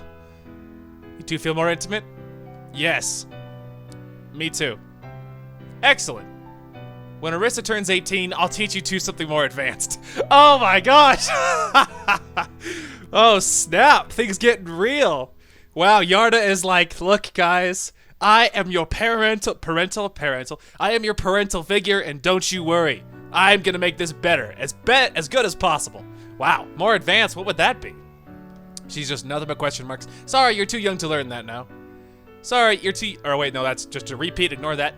You two feel more intimate? Yes. Me too. Excellent. When Arissa turns 18, I'll teach you two something more advanced. Oh my gosh! Oh snap, things getting real. Wow, Yarna is like, look guys, I am your parental. I am your parental figure and don't you worry. I'm gonna make this better, as good as possible. Wow, more advanced, what would that be? She's just nothing but question marks. Sorry, you're too young to learn that now. Sorry, you're too, or wait, no, that's just a repeat, ignore that.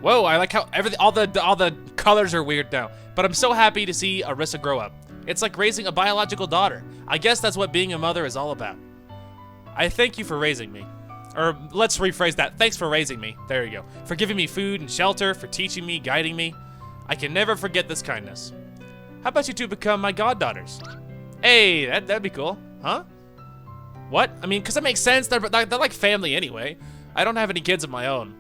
Whoa, I like how all the colors are weird now. But I'm so happy to see Arissa grow up. It's like raising a biological daughter. I guess that's what being a mother is all about. I thank you for raising me. Or let's rephrase that. Thanks for raising me. There you go. For giving me food and shelter, for teaching me, guiding me. I can never forget this kindness. How about you two become my goddaughters? Hey, that'd be cool. Huh? What? I mean, because that makes sense. They're like family anyway. I don't have any kids of my own.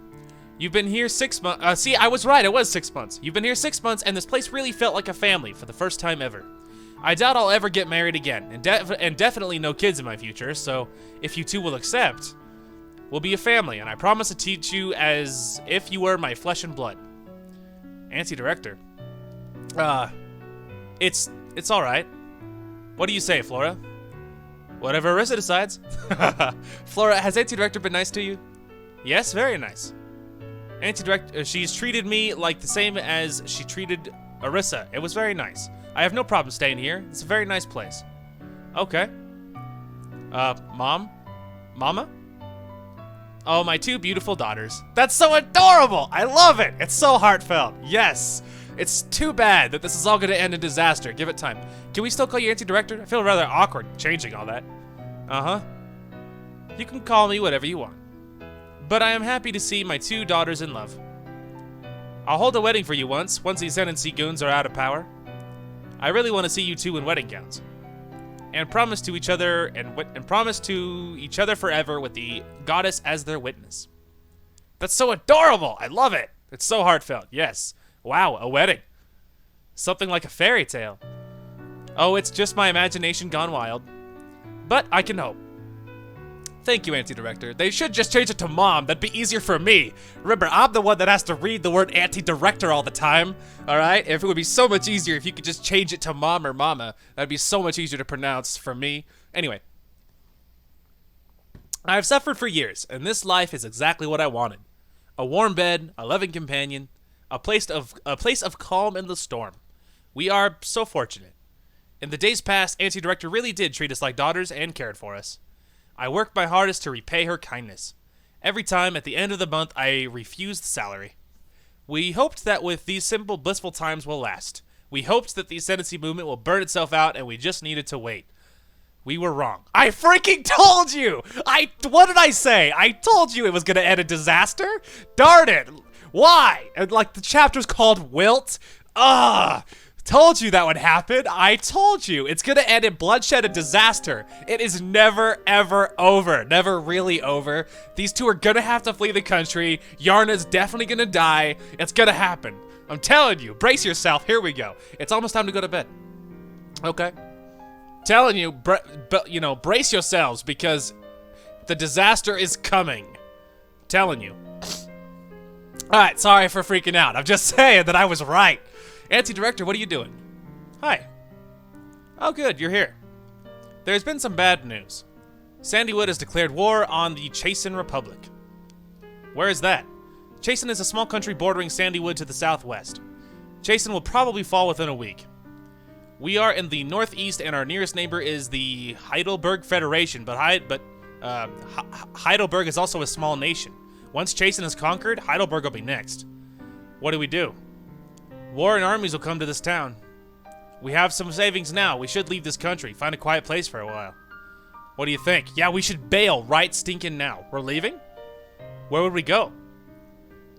You've been here 6 months. See, I was right. It was 6 months. You've been here 6 months, and this place really felt like a family for the first time ever. I doubt I'll ever get married again, and definitely no kids in my future, so if you two will accept, we'll be a family, and I promise to teach you as if you were my flesh and blood. Anti-director. It's alright. What do you say, Flora? Whatever Arissa decides. Flora, has Anti-director been nice to you? Yes, very nice. Anti-director, she's treated me like the same as she treated Arissa. It was very nice. I have no problem staying here. It's a very nice place. Okay. Mom? Mama? Oh, my two beautiful daughters. That's so adorable! I love it! It's so heartfelt. Yes! It's too bad that this is all gonna end in disaster. Give it time. Can we still call you Anti-director? I feel rather awkward changing all that. Uh-huh. You can call me whatever you want. But I am happy to see my two daughters in love. I'll hold a wedding for you once these Ascendancy goons are out of power. I really want to see you two in wedding gowns. And promise to each other and promise to each other forever with the goddess as their witness. That's so adorable! I love it! It's so heartfelt, yes. Wow, a wedding. Something like a fairy tale. Oh, it's just my imagination gone wild. But I can hope. Thank you, Anti-director. They should just change it to Mom. That'd be easier for me. Remember, I'm the one that has to read the word Anti-director all the time. Alright? If it would be so much easier if you could just change it to Mom or Mama. That'd be so much easier to pronounce for me. Anyway. I've suffered for years, and this life is exactly what I wanted. A warm bed, a loving companion, a place of calm in the storm. We are so fortunate. In the days past, Anti-director really did treat us like daughters and cared for us. I worked my hardest to repay her kindness. Every time, at the end of the month, I refused salary. We hoped that with these simple, blissful times will last. We hoped that the ascendancy movement will burn itself out, and we just needed to wait. We were wrong. I freaking told you! What did I say? I told you it was gonna end in disaster? Darn it! Why? Like, the chapter's called Wilt? Ugh! Told you that would happen. I told you. It's gonna end in bloodshed and disaster. It is never, ever over. Never really over. These two are gonna have to flee the country. Yarna's definitely gonna die. It's gonna happen. I'm telling you. Brace yourself. Here we go. It's almost time to go to bed. Okay. Telling you, brace yourselves because the disaster is coming. Telling you. Alright, sorry for freaking out. I'm just saying that I was right. Anti-director, what are you doing? Hi. Oh good, you're here. There's been some bad news. Sandywood has declared war on the Chasen Republic. Where is that? Chasen is a small country bordering Sandywood to the southwest. Chasen will probably fall within a week. We are in the northeast and our nearest neighbor is the Heidelberg Federation, but Heidelberg is also a small nation. Once Chasen is conquered, Heidelberg will be next. What do we do? War and armies will come to this town. We have some savings now. We should leave this country. Find a quiet place for a while. What do you think? Yeah, we should bail right stinking now. We're leaving? Where would we go?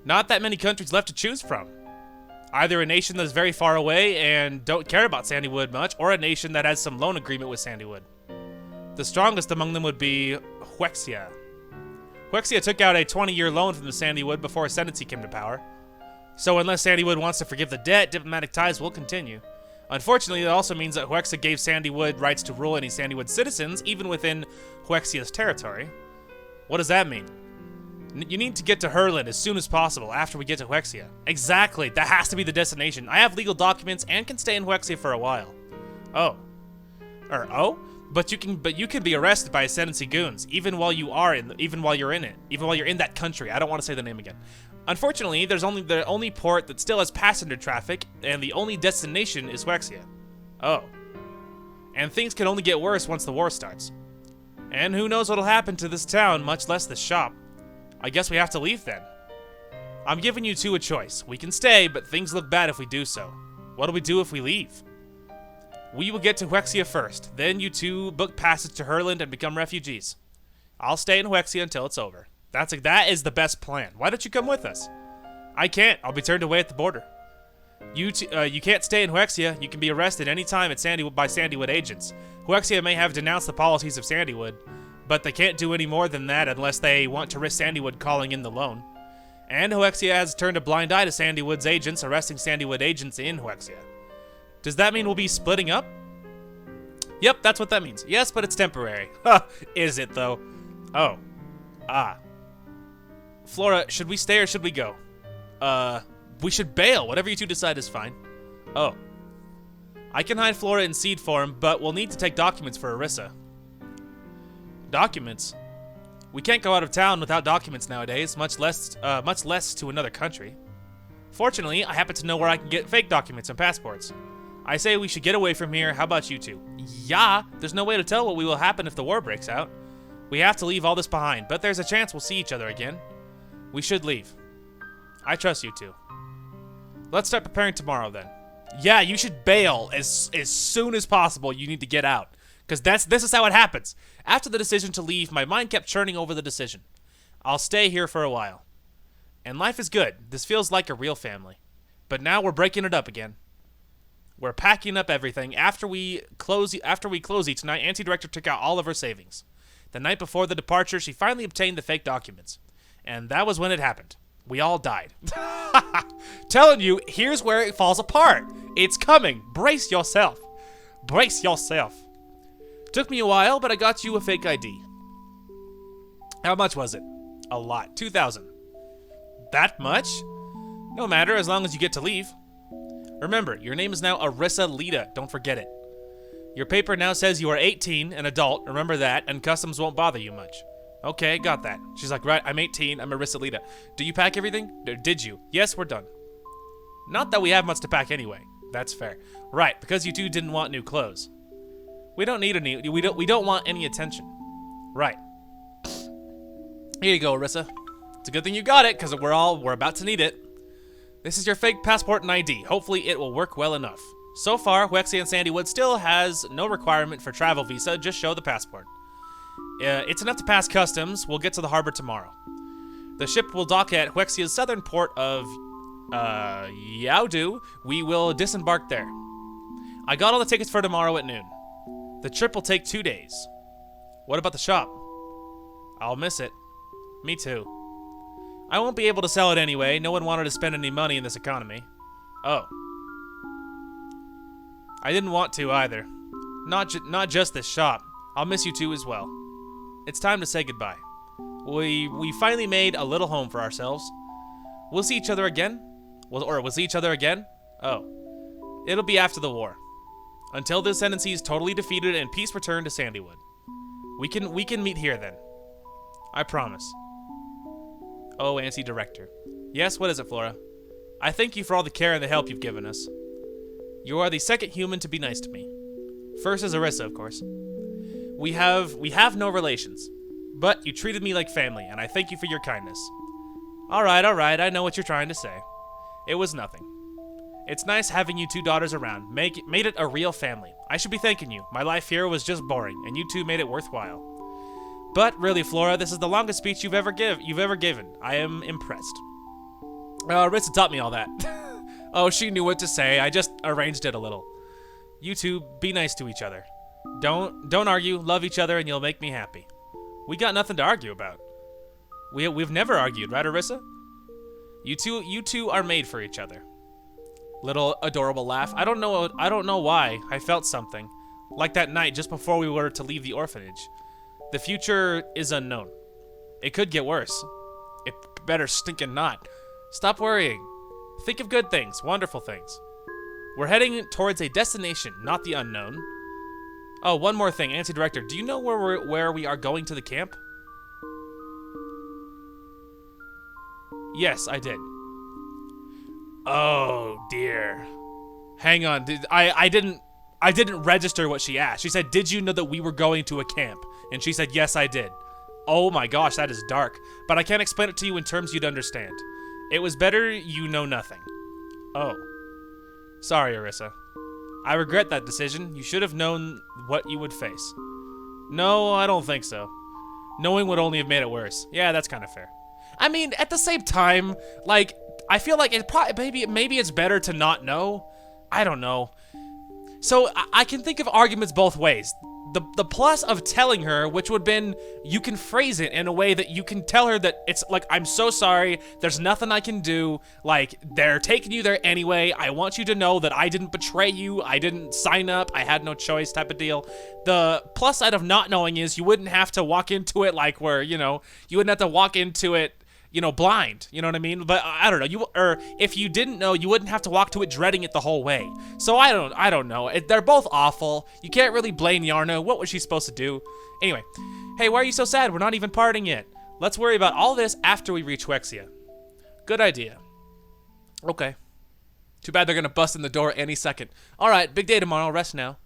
Not that many countries left to choose from. Either a nation that is very far away and don't care about Sandywood much, or a nation that has some loan agreement with Sandywood. The strongest among them would be Huexia. Huexia took out a 20-year loan from the Sandywood before Ascendancy came to power. So unless Sandywood wants to forgive the debt, diplomatic ties will continue. Unfortunately, it also means that Huexia gave Sandywood rights to rule any Sandywood citizens, even within Huexia's territory. What does that mean? You need to get to Herland as soon as possible after we get to Huexia. Exactly, that has to be the destination. I have legal documents and can stay in Huexia for a while. Oh. But you can be arrested by Ascendancy goons, even while you're in that country. I don't want to say the name again. Unfortunately, there's only the only port that still has passenger traffic, and the only destination is Huexia. Oh. And things can only get worse once the war starts. And who knows what'll happen to this town, much less this shop. I guess we have to leave then. I'm giving you two a choice. We can stay, but things look bad if we do so. What do we do if we leave? We will get to Huexia first. Then you two book passage to Herland and become refugees. I'll stay in Huexia until it's over. That is the best plan. Why don't you come with us? I can't. I'll be turned away at the border. You can't stay in Huexia. You can be arrested any time by Sandywood agents. Huexia may have denounced the policies of Sandywood, but they can't do any more than that unless they want to risk Sandywood calling in the loan. And Huexia has turned a blind eye to Sandywood's agents, arresting Sandywood agents in Huexia. Does that mean we'll be splitting up? Yep, that's what that means. Yes, but it's temporary. Ha! Is it, though? Oh. Ah. Flora, should we stay or should we go? We should bail. Whatever you two decide is fine. Oh. I can hide Flora in seed form, but we'll need to take documents for Arissa. Documents? We can't go out of town without documents nowadays, much less to another country. Fortunately, I happen to know where I can get fake documents and passports. I say we should get away from here. How about you two? Yeah, there's no way to tell what will happen if the war breaks out. We have to leave all this behind, but there's a chance we'll see each other again. We should leave. I trust you two. Let's start preparing tomorrow then. Yeah, you should bail as soon as possible. You need to get out. Because this is how it happens. After the decision to leave, my mind kept churning over the decision. I'll stay here for a while. And life is good. This feels like a real family. But now we're breaking it up again. We're packing up everything. After we close each night, Auntie Director took out all of her savings. The night before the departure, she finally obtained the fake documents. And that was when it happened. We all died. Telling you, here's where it falls apart. It's coming. Brace yourself. Brace yourself. Took me a while, but I got you a fake ID. How much was it? A lot. 2,000. That much? No matter, as long as you get to leave. Remember, your name is now Arissa Lita. Don't forget it. Your paper now says you are 18, an adult. Remember that, and customs won't bother you much. Okay, got that. She's like, right, I'm 18. I'm Arissa Lita. Do you pack everything? Did you? Yes, we're done. Not that we have much to pack anyway. That's fair. Right, because you two didn't want new clothes. We don't need we don't want any attention. Right. Here you go, Arissa. It's a good thing you got it, because we're about to need it. This is your fake passport and ID. Hopefully it will work well enough. So far, Huexia and Sandywood still has no requirement for travel visa, just show the passport. It's enough to pass customs. We'll get to the harbor tomorrow. The ship will dock at Huexia's southern port of Yaodu. We will disembark there. I got all the tickets for tomorrow at noon. The trip will take 2 days. What about the shop? I'll miss it. Me too. I won't be able to sell it anyway. No one wanted to spend any money in this economy. Oh. I didn't want to either. Not just this shop. I'll miss you two as well. It's time to say goodbye. We finally made a little home for ourselves. We'll see each other again? We'll see each other again? Oh. It'll be after the war. Until the Ascendancy is totally defeated and peace returned to Sandywood. We can meet here then. I promise. Oh, Auntie Director. Yes, what is it, Flora? I thank you for all the care and the help you've given us. You are the second human to be nice to me. First is Arissa, of course. We have no relations, but you treated me like family, and I thank you for your kindness. All right, I know what you're trying to say. It was nothing. It's nice having you two daughters around. Made it a real family. I should be thanking you. My life here was just boring, and you two made it worthwhile. But really, Flora, this is the longest speech you've ever given. I am impressed. Arissa taught me all that. Oh, she knew what to say. I just arranged it a little. You two, be nice to each other. Don't argue. Love each other, and you'll make me happy. We got nothing to argue about. We've never argued, right, Arissa? You two are made for each other. Little adorable laugh. I don't know why. I felt something, like that night just before we were to leave the orphanage. The future is unknown. It could get worse. It better stinking not. Stop worrying. Think of good things, wonderful things. We're heading towards a destination, not the unknown. Oh, one more thing, Auntie Director. Do you know where we are going to the camp? Yes, I did. Oh, dear. Hang on. I didn't I didn't register what she asked. She said, did you know that we were going to a camp? And she said, yes, I did. Oh my gosh, that is dark. But I can't explain it to you in terms you'd understand. It was better you know nothing. Oh. Sorry, Arissa. I regret that decision. You should have known what you would face. No, I don't think so. Knowing would only have made it worse. Yeah, that's kind of fair. I mean, at the same time, like, I feel like it probably maybe it's better to not know. I don't know. So I can think of arguments both ways. The plus of telling her, which would have been, you can phrase it in a way that you can tell her that it's like, I'm so sorry, there's nothing I can do, like, they're taking you there anyway, I want you to know that I didn't betray you, I didn't sign up, I had no choice type of deal. The plus side of not knowing is you wouldn't have to walk into it like where, you know, you wouldn't have to walk into it, you know, blind, you know what I mean? But I don't know, or if you didn't know, you wouldn't have to walk to it dreading it the whole way. So I don't know. They're both awful. You can't really blame Yarna. What was she supposed to do? Anyway, hey, why are you so sad? We're not even parting yet. Let's worry about all this after we reach Wexia. Good idea. Okay. Too bad they're gonna bust in the door any second. All right, big day tomorrow. Rest now.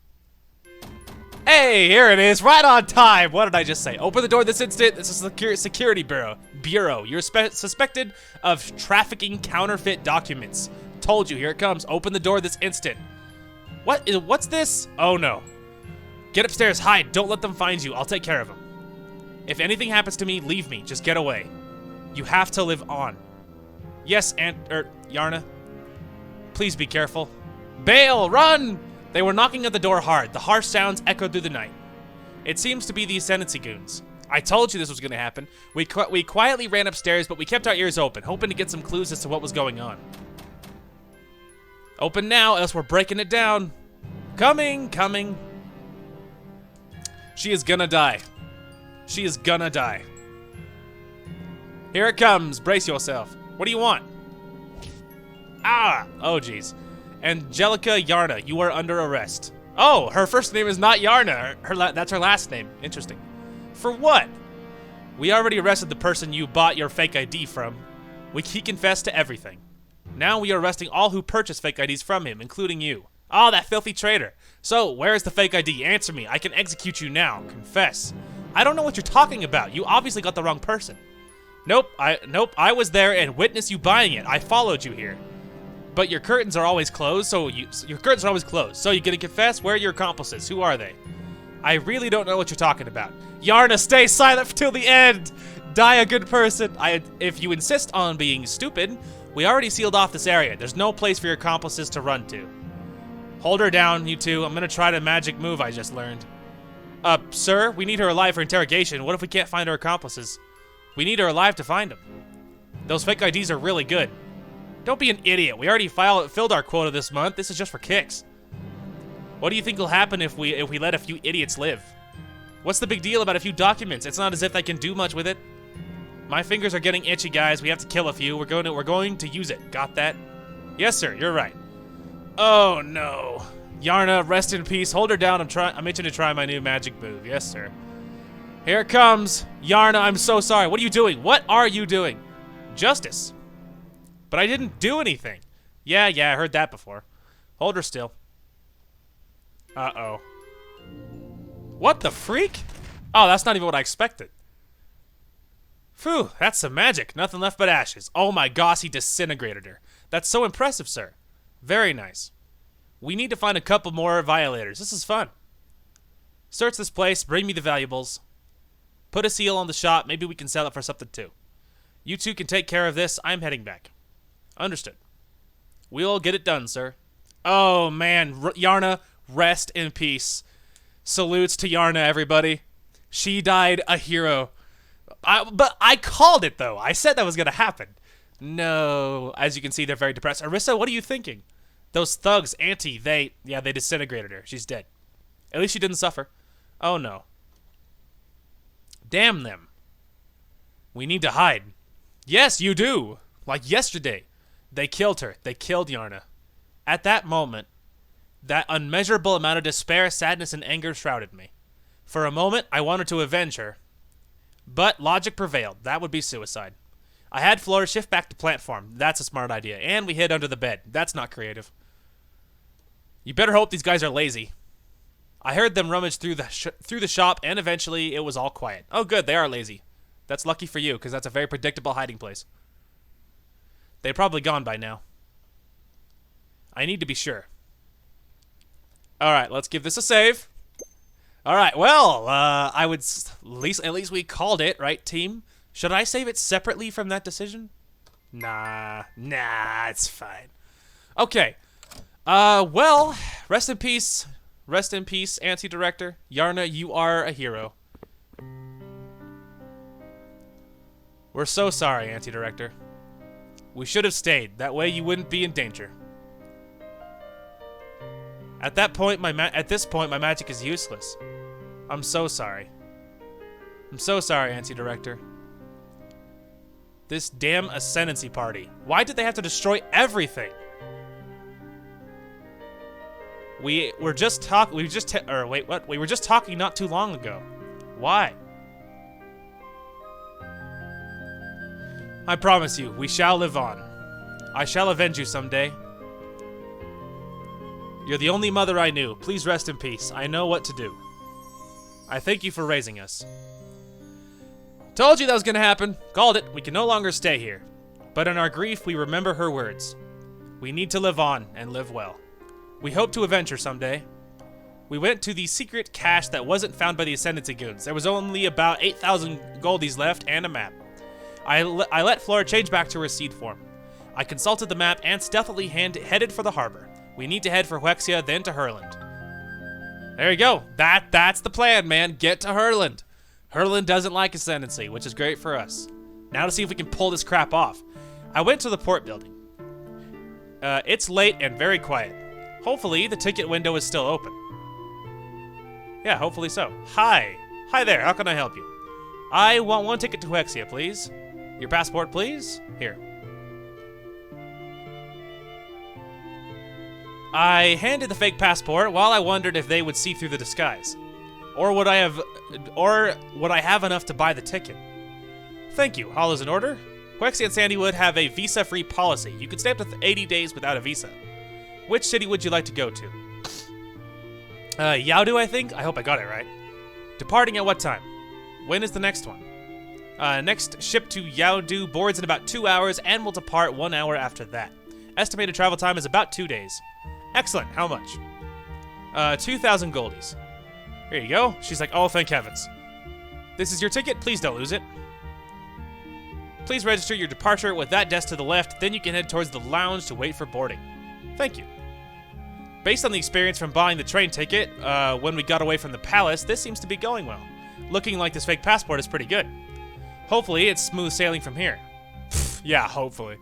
Hey, here it is, right on time. What did I just say? Open the door this instant. This is the security bureau. You're suspected of trafficking counterfeit documents. Told you, here it comes. Open the door this instant. What's this? Oh no. Get upstairs, hide. Don't let them find you. I'll take care of them. If anything happens to me, leave me. Just get away. You have to live on. Yes, Yarna. Please be careful. Bail, run! They were knocking at the door hard. The harsh sounds echoed through the night. It seems to be the Ascendancy goons. I told you this was going to happen. We quietly ran upstairs, but we kept our ears open, hoping to get some clues as to what was going on. Open now, else we're breaking it down. Coming. She is gonna die. She is gonna die. Here it comes. Brace yourself. What do you want? Ah! Oh, jeez. Angelica Yarna, you are under arrest. Oh, her first name is not Yarna. That's her last name. Interesting. For what? We already arrested the person you bought your fake ID from. He confessed to everything. Now we are arresting all who purchased fake IDs from him, including you. Oh, that filthy traitor. So, where is the fake ID? Answer me. I can execute you now. Confess. I don't know what you're talking about. You obviously got the wrong person. Nope, I was there and witnessed you buying it. I followed you here. But your curtains are always closed, so you gonna confess? Where are your accomplices? Who are they? I really don't know what you're talking about. Yarna, stay silent till the end! Die a good person. If you insist on being stupid, we already sealed off this area. There's no place for your accomplices to run to. Hold her down, you two. I'm gonna try the magic move I just learned. Sir, we need her alive for interrogation. What if we can't find her accomplices? We need her alive to find them. Those fake IDs are really good. Don't be an idiot. We already filled our quota this month. This is just for kicks. What do you think will happen if we let a few idiots live? What's the big deal about a few documents? It's not as if they can do much with it. My fingers are getting itchy, guys. We have to kill a few. We're going to use it. Got that? Yes, sir. You're right. Oh no. Yarna, rest in peace. Hold her down. I'm itching to try my new magic move. Yes, sir. Here it comes. Yarna, I'm so sorry. What are you doing? What are you doing? Justice. But I didn't do anything. Yeah, I heard that before. Hold her still. Uh-oh. What the freak? Oh, that's not even what I expected. Phew, that's some magic. Nothing left but ashes. Oh my gosh, he disintegrated her. That's so impressive, sir. Very nice. We need to find a couple more violators. This is fun. Search this place. Bring me the valuables. Put a seal on the shop. Maybe we can sell it for something too. You two can take care of this. I'm heading back. Understood. We'll get it done, sir. Oh, man. Yarna, rest in peace. Salutes to Yarna, everybody. She died a hero. But I called it, though. I said that was going to happen. No. As you can see, they're very depressed. Arissa, what are you thinking? Those thugs, Auntie, they disintegrated her. She's dead. At least she didn't suffer. Oh, no. Damn them. We need to hide. Yes, you do. Like yesterday. They killed her. They killed Yarna. At that moment, that unmeasurable amount of despair, sadness, and anger shrouded me. For a moment, I wanted to avenge her. But logic prevailed. That would be suicide. I had Flora shift back to plant form. That's a smart idea. And we hid under the bed. That's not creative. You better hope these guys are lazy. I heard them rummage through the shop, and eventually it was all quiet. Oh, good, they are lazy. That's lucky for you, because that's a very predictable hiding place. They're probably gone by now. I need to be sure. Alright, let's give this a save. Alright, well, I would at least we called it, right, team? Should I save it separately from that decision? Nah, it's fine. Okay. Well, rest in peace. Rest in peace, anti-director. Yarna, you are a hero. We're so sorry, anti-director. We should have stayed. That way you wouldn't be in danger. At this point, my magic is useless. I'm so sorry. I'm so sorry, anti-director. This damn ascendancy party. Why did they have to destroy everything? We were just talking not too long ago. Why? I promise you, we shall live on. I shall avenge you someday. You're the only mother I knew. Please rest in peace. I know what to do. I thank you for raising us. Told you that was gonna happen. Called it. We can no longer stay here. But in our grief, we remember her words. We need to live on and live well. We hope to avenge her someday. We went to the secret cache that wasn't found by the Ascendancy Goons. There was only about 8,000 goldies left and a map. I let Flora change back to her seed form. I consulted the map and stealthily headed for the harbor. We need to head for Huexia, then to Herland. There you go. That's the plan, man. Get to Herland. Herland doesn't like Ascendancy, which is great for us. Now to see if we can pull this crap off. I went to the port building. It's late and very quiet. Hopefully, the ticket window is still open. Yeah, hopefully so. Hi. Hi there. How can I help you? I want one ticket to Huexia, please. Your passport, please? Here. I handed the fake passport while I wondered if they would see through the disguise. Or would I have enough to buy the ticket? Thank you. All is in order. Huexia and Sandywood have a visa-free policy. You can stay up to 80 days without a visa. Which city would you like to go to? Yaodu, I think? I hope I got it right. Departing at what time? When is the next one? Next ship to Yaodu boards in about 2 hours and will depart 1 hour after that. Estimated travel time is about 2 days. Excellent. How much? 2,000 goldies. Here you go. She's like, oh, thank heavens. This is your ticket. Please don't lose it. Please register your departure with that desk to the left. Then you can head towards the lounge to wait for boarding. Thank you. Based on the experience from buying the train ticket when we got away from the palace, this seems to be going well. Looking like this fake passport is pretty good. Hopefully, it's smooth sailing from here. Yeah, hopefully.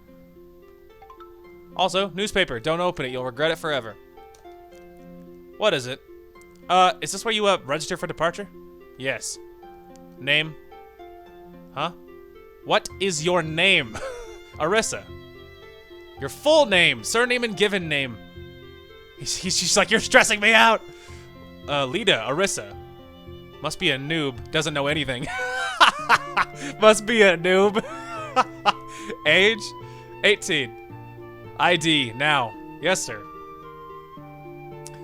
Also, newspaper. Don't open it. You'll regret it forever. What is it? Is this where you register for departure? Yes. Name? Huh? What is your name? Arissa. Your full name, surname, and given name. She's like, you're stressing me out. Lita, Arissa. Must be a noob. Doesn't know anything. Must be a noob. Age? 18. ID, now. Yes, sir.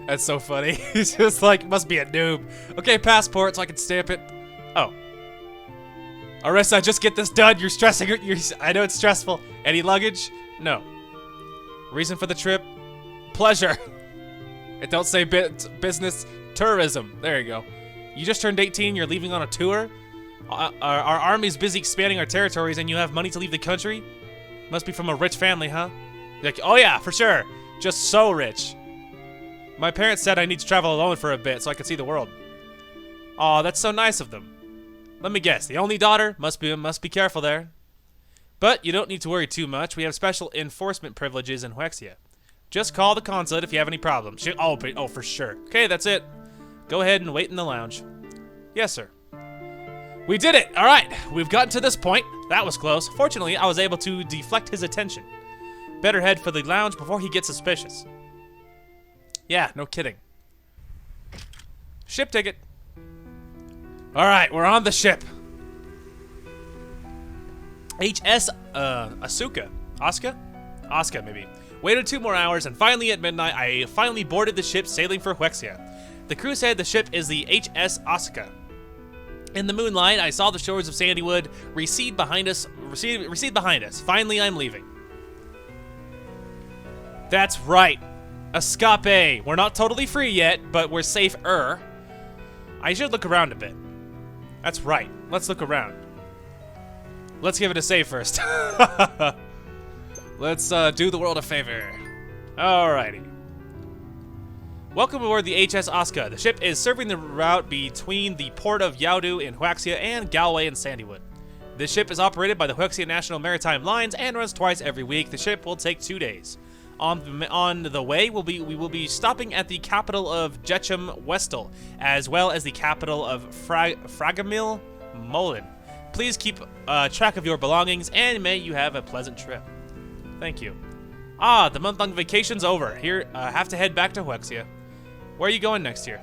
That's so funny. He's just like, must be a noob. Okay, passport, so I can stamp it. Oh. Arissa, just get this done. You're stressing her. I know it's stressful. Any luggage? No. Reason for the trip? Pleasure. It don't say business. Tourism. There you go. You just turned 18. You're leaving on a tour? Our army's busy expanding our territories and you have money to leave the country? Must be from a rich family, huh? You're like, oh yeah, for sure. Just so rich. My parents said I need to travel alone for a bit so I could see the world. Aw, that's so nice of them. Let me guess, the only daughter? Must be careful there. But you don't need to worry too much. We have special enforcement privileges in Huexia. Just call the consulate if you have any problems. Oh, for sure. Okay, that's it. Go ahead and wait in the lounge. Yes, sir. We did it! Alright, we've gotten to this point. That was close. Fortunately, I was able to deflect his attention. Better head for the lounge before he gets suspicious. Yeah, no kidding. Ship ticket. Alright, we're on the ship. HS, Asuka. Asuka, maybe. Waited 2 more hours, and finally at midnight, I finally boarded the ship sailing for Huexia. The crew said the ship is the HS Asuka. In the moonlight, I saw the shores of Sandywood recede behind us. Recede behind us. Finally, I'm leaving. That's right. Escape. We're not totally free yet, but we're safer. I should look around a bit. That's right. Let's look around. Let's give it a save first. Let's do the world a favor. Alrighty. Welcome aboard the HS Asuka. The ship is serving the route between the port of Yaudu in Huaxia and Galway in Sandywood. This ship is operated by the Huaxia National Maritime Lines and runs twice every week. The ship will take 2 days. On the way, we will be stopping at the capital of Jetcham Westel, as well as the capital of Fragamil Molen. Please keep track of your belongings, and may you have a pleasant trip. Thank you. Ah, the month-long vacation's over. Here, have to head back to Huaxia. Where are you going next year?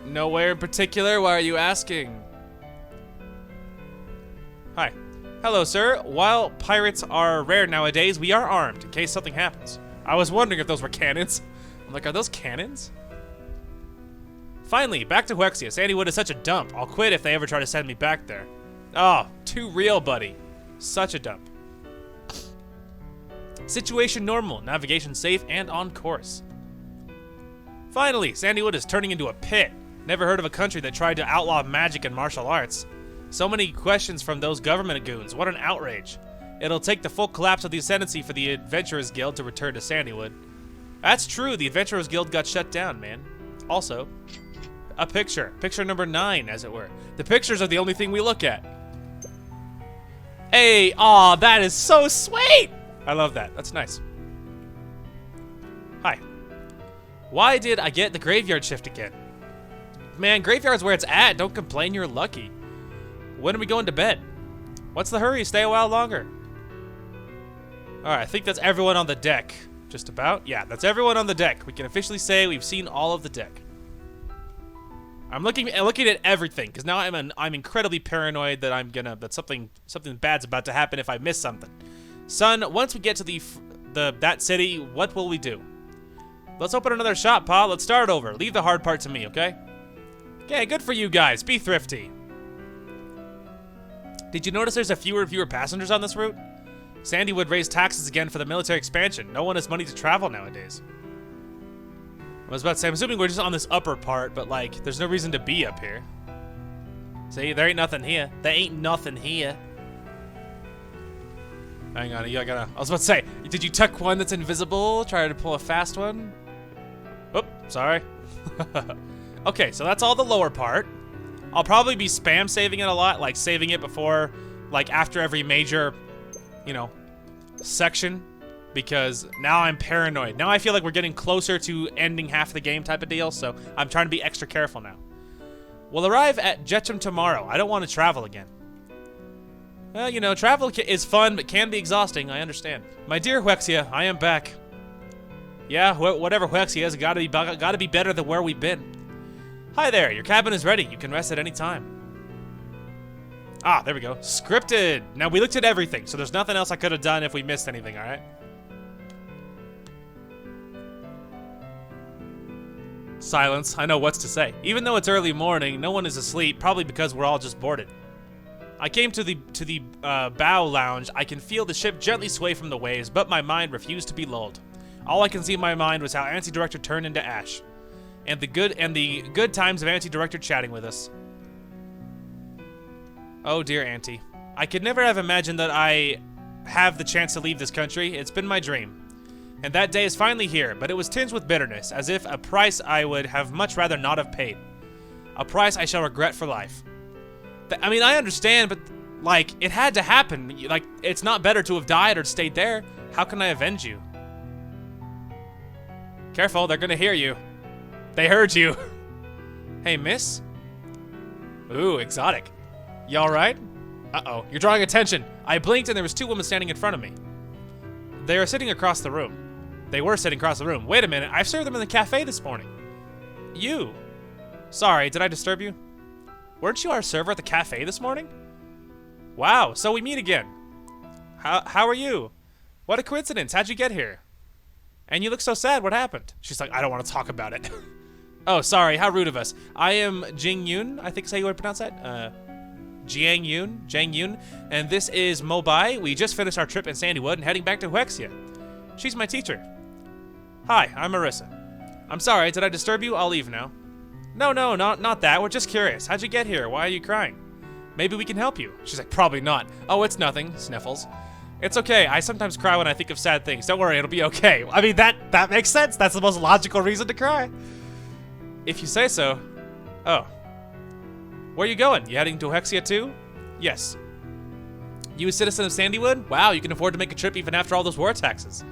Nowhere in particular. Why are you asking? Hi. Hello, sir. While pirates are rare nowadays, we are armed in case something happens. I was wondering if those were cannons. I'm like, are those cannons? Finally, back to Huaxia. Sandywood is such a dump. I'll quit if they ever try to send me back there. Oh, too real, buddy. Such a dump. Situation normal. Navigation safe and on course. Finally, Sandywood is turning into a pit. Never heard of a country that tried to outlaw magic and martial arts. So many questions from those government goons. What an outrage. It'll take the full collapse of the ascendancy for the Adventurers Guild to return to Sandywood. That's true, the Adventurers Guild got shut down, man. Also, a picture. Picture number 9, as it were. The pictures are the only thing we look at. Hey, aw, that is so sweet! I love that. That's nice. Hi. Why did I get the graveyard shift again? Man, graveyard's where it's at. Don't complain, you're lucky. When are we going to bed? What's the hurry? Stay a while longer. Alright, I think that's everyone on the deck. Just about? Yeah, that's everyone on the deck. We can officially say we've seen all of the deck. I'm looking at everything, because now I'm incredibly paranoid that that something bad's about to happen if I miss something. Son, once we get to that city, what will we do? Let's open another shop, Pa. Let's start over. Leave the hard part to me, okay? Okay, good for you guys. Be thrifty. Did you notice there's fewer and fewer passengers on this route? Sandywood raised taxes again for the military expansion. No one has money to travel nowadays. I was about to say, I'm assuming we're just on this upper part, but like, there's no reason to be up here. See, there ain't nothing here. There ain't nothing here. Hang on, I was about to say, did you tuck one that's invisible? Try to pull a fast one? Oop, sorry. Okay, so that's all the lower part. I'll probably be spam saving it a lot, like saving it before, like after every major, you know, section, because now I'm paranoid. Now I feel like we're getting closer to ending half the game type of deal, so I'm trying to be extra careful now. We'll arrive at Jetcham tomorrow. I don't want to travel again. Well, you know, travel is fun, but can be exhausting, I understand. My dear Huaxia, I am back. Yeah, whatever Huaxia is, gotta be better than where we've been. Hi there, your cabin is ready. You can rest at any time. Ah, there we go. Scripted. Now, we looked at everything, so there's nothing else I could have done if we missed anything, all right? Silence. I know what's to say. Even though it's early morning, no one is asleep, probably because we're all just boarded. I came to the bow lounge. I can feel the ship gently sway from the waves, but my mind refused to be lulled. All I can see in my mind was how Auntie Director turned into ash, and the good times of Auntie Director chatting with us. Oh dear Auntie, I could never have imagined that I have the chance to leave this country. It's been my dream, and that day is finally here. But it was tinged with bitterness, as if a price I would have much rather not have paid, a price I shall regret for life. I mean, I understand, but like, it had to happen. Like, it's not better to have died or stayed there. How can I avenge you? Careful, they're gonna hear you. They heard you. Hey, miss? Ooh, exotic. You alright? Uh-oh, you're drawing attention. I blinked and there was 2 women standing in front of me. They are sitting across the room. They were sitting across the room. Wait a minute, I served them in the cafe this morning. You? Sorry, did I disturb you? Weren't you our server at the cafe this morning? Wow, so we meet again. How are you? What a coincidence, how'd you get here? And you look so sad, what happened? She's like, I don't want to talk about it. Oh, sorry, how rude of us. I am Jing Yun, I think is how you would pronounce that. Jiang Yun, and this is Mobai. We just finished our trip in Sandywood and heading back to Huexia. She's my teacher. Hi, I'm Marissa. I'm sorry, did I disturb you? I'll leave now. No, not that. We're just curious. How'd you get here? Why are you crying? Maybe we can help you. She's like, probably not. Oh, it's nothing. Sniffles. It's okay. I sometimes cry when I think of sad things. Don't worry, it'll be okay. I mean, that makes sense. That's the most logical reason to cry. If you say so. Oh. Where are you going? You heading to Huexia too? Yes. You a citizen of Sandywood? Wow, you can afford to make a trip even after all those war taxes.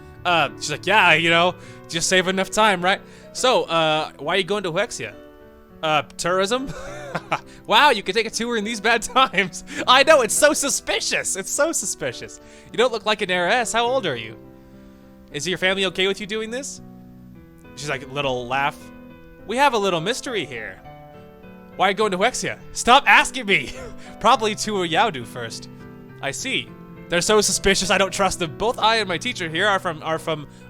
She's like, yeah, you know, just save enough time, right? So, why are you going to Huexia? Tourism? Wow, you can take a tour in these bad times. I know, it's so suspicious. It's so suspicious. You don't look like an heiress. How old are you? Is your family okay with you doing this? She's like, little laugh. We have a little mystery here. Why are you going to Huexia? Stop asking me. Probably to a Yaodu first. I see. They're so suspicious, I don't trust them. Both I and my teacher here are from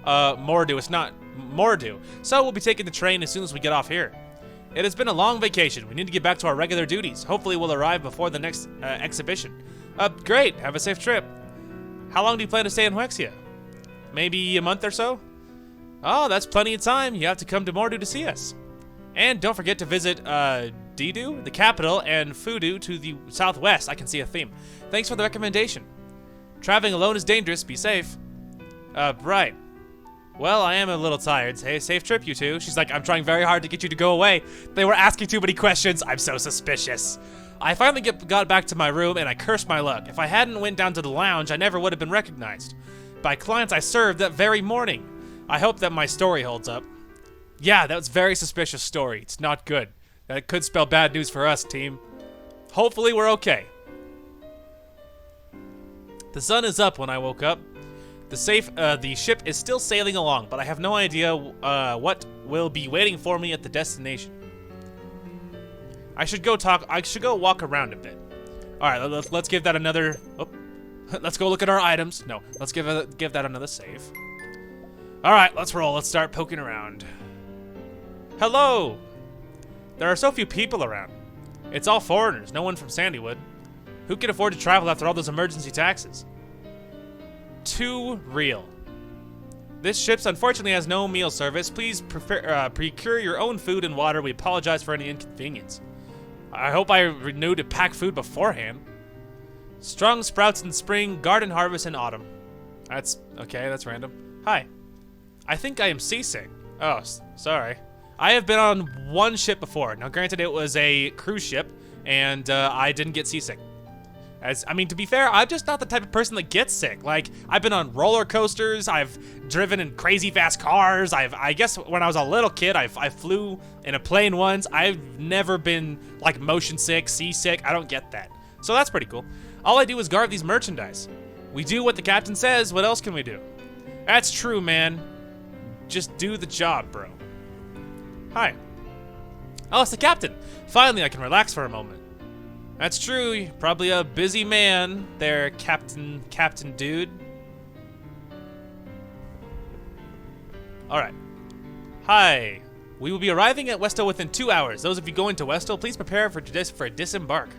Mordu. It's not Mordu. So we'll be taking the train as soon as we get off here. It has been a long vacation. We need to get back to our regular duties. Hopefully we'll arrive before the next exhibition. Great. Have a safe trip. How long do you plan to stay in Huexia? Maybe a month or so? Oh, that's plenty of time. You have to come to Mordu to see us. And don't forget to visit Didu, the capital, and Fudu to the southwest. I can see a theme. Thanks for the recommendation. Traveling alone is dangerous. Be safe. Right. Well, I am a little tired. Hey, safe trip, you two. She's like, I'm trying very hard to get you to go away. They were asking too many questions. I'm so suspicious. I finally got back to my room, and I cursed my luck. If I hadn't went down to the lounge, I never would have been recognized by clients I served that very morning. I hope that my story holds up. Yeah, that was a very suspicious story. It's not good. That could spell bad news for us, team. Hopefully we're okay. The sun is up when I woke up. The ship is still sailing along, but I have no idea what will be waiting for me at the destination. I should go walk around a bit. All right, let's give that another. Oh, let's go look at our items. No, let's give that another save. All right, let's roll. Let's start poking around. Hello. There are so few people around. It's all foreigners. No one from Sandywood. Who can afford to travel after all those emergency taxes? Too real. This ship unfortunately has no meal service. Please procure your own food and water. We apologize for any inconvenience. I hope I knew to pack food beforehand. Strong sprouts in spring, garden harvest in autumn. That's okay, that's random. Hi. I think I am seasick. Oh, sorry. I have been on one ship before. Now granted it was a cruise ship and I didn't get seasick. I mean, to be fair, I'm just not the type of person that gets sick. Like, I've been on roller coasters, I've driven in crazy fast cars, I guess when I was a little kid, I flew in a plane once. I've never been, like, motion sick, seasick. I don't get that. So that's pretty cool. All I do is guard these merchandise. We do what the captain says. What else can we do? That's true, man. Just do the job, bro. Hi. Oh, it's the captain. Finally, I can relax for a moment. That's true. You're probably a busy man there, Captain Dude. All right. Hi. We will be arriving at Westo within 2 hours. Those of you going to Westo, please prepare for disembark.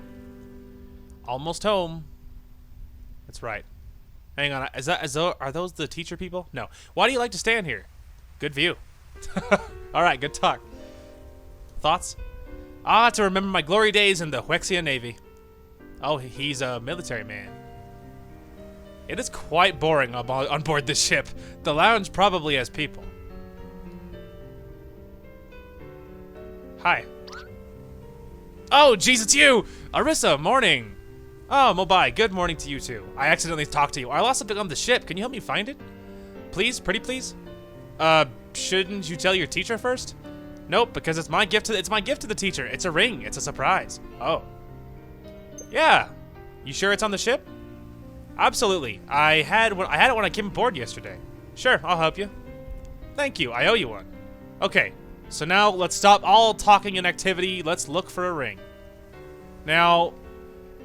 Almost home. That's right. Hang on. Are those the teacher people? No. Why do you like to stand here? Good view. All right. Good talk. Thoughts? Ah, to remember my glory days in the Huexia Navy. Oh, he's a military man. It is quite boring on board this ship. The lounge probably has people. Hi. Oh, jeez, it's you! Arissa, morning. Oh, Mobai, good morning to you too. I accidentally talked to you. I lost something on the ship. Can you help me find it? Please, pretty please? Shouldn't you tell your teacher first? Nope, because it's my gift to the teacher. It's a ring. It's a surprise. Oh. Yeah. You sure it's on the ship? Absolutely. I had it when I came aboard yesterday. Sure, I'll help you. Thank you. I owe you one. Okay. So now let's stop all talking and activity. Let's look for a ring. Now,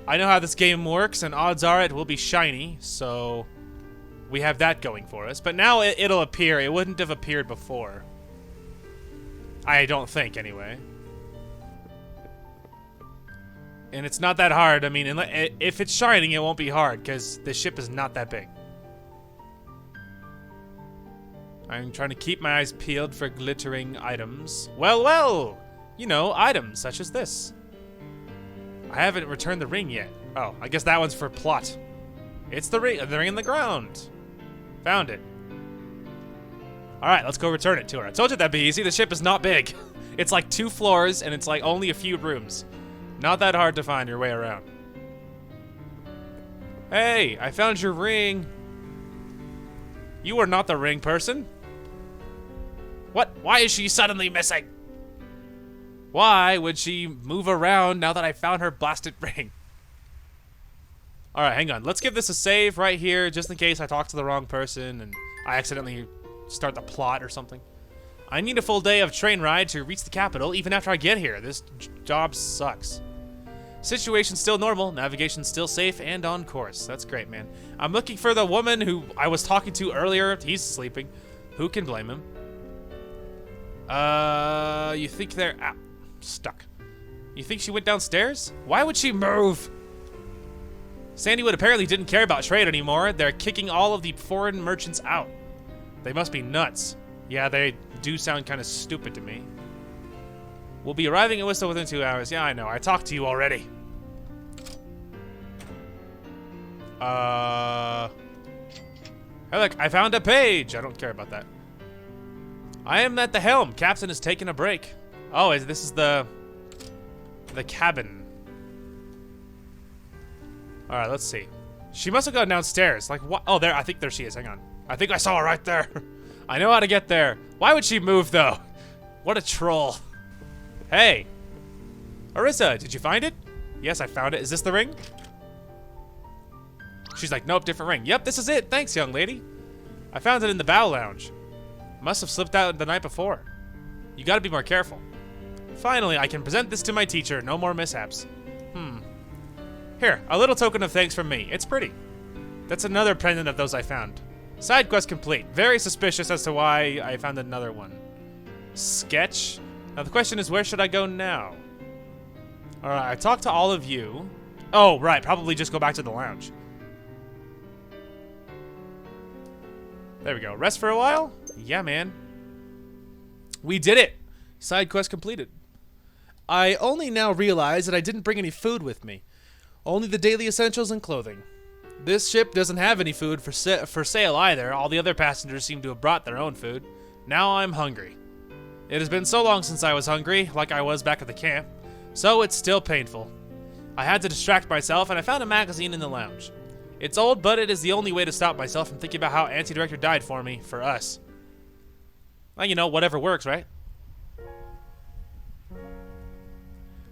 I know how this game works, and odds are it will be shiny, so we have that going for us. But now it'll appear. It wouldn't have appeared before. I don't think, anyway. And it's not that hard. I mean, if it's shining, it won't be hard, because the ship is not that big. I'm trying to keep my eyes peeled for glittering items. Well, well! You know, items such as this. I haven't returned the ring yet. Oh, I guess that one's for plot. It's the ring in the ground. Found it. Alright, let's go return it to her. I told you that'd be easy. The ship is not big. It's like 2 floors, and it's like only a few rooms. Not that hard to find your way around. Hey, I found your ring. You are not the ring person. What? Why is she suddenly missing? Why would she move around now that I found her blasted ring? Alright, hang on. Let's give this a save right here, just in case I talk to the wrong person and I accidentally start the plot or something. I need a full day of train ride to reach the capital, even after I get here. This job sucks. Situation still normal, navigation still safe and on course. That's great, man. I'm looking for the woman who I was talking to earlier. He's sleeping. Who can blame him? You think they're... Ah, stuck. You think she went downstairs? Why would she move? Sandywood apparently didn't care about trade anymore. They're kicking all of the foreign merchants out. They must be nuts. Yeah, they do sound kind of stupid to me. We'll be arriving at Whistler within 2 hours. Yeah, I know. I talked to you already. Hey, look, I found a page. I don't care about that. I am at the helm. Captain is taking a break. Oh, this is the cabin. All right, let's see. She must have gone downstairs. Like, what? Oh, there. I think there she is. Hang on. I think I saw her right there. I know how to get there. Why would she move, though? What a troll. Hey. Arissa, did you find it? Yes, I found it. Is this the ring? She's like, nope, different ring. Yep, this is it. Thanks, young lady. I found it in the bow lounge. Must have slipped out the night before. You gotta be more careful. Finally, I can present this to my teacher. No more mishaps. Here, a little token of thanks from me. It's pretty. That's another pendant of those I found. Side quest complete. Very suspicious as to why I found another one. Sketch? Now the question is, where should I go now? Alright, I talked to all of you. Oh, right, probably just go back to the lounge. There we go. Rest for a while? Yeah, man. We did it! Side quest completed. I only now realize that I didn't bring any food with me. Only the daily essentials and clothing. This ship doesn't have any food for sale either. All the other passengers seem to have brought their own food. Now I'm hungry. It has been so long since I was hungry, like I was back at the camp. So it's still painful. I had to distract myself, and I found a magazine in the lounge. It's old, but it is the only way to stop myself from thinking about how Auntie Director died for me, for us. Well, you know, whatever works, right?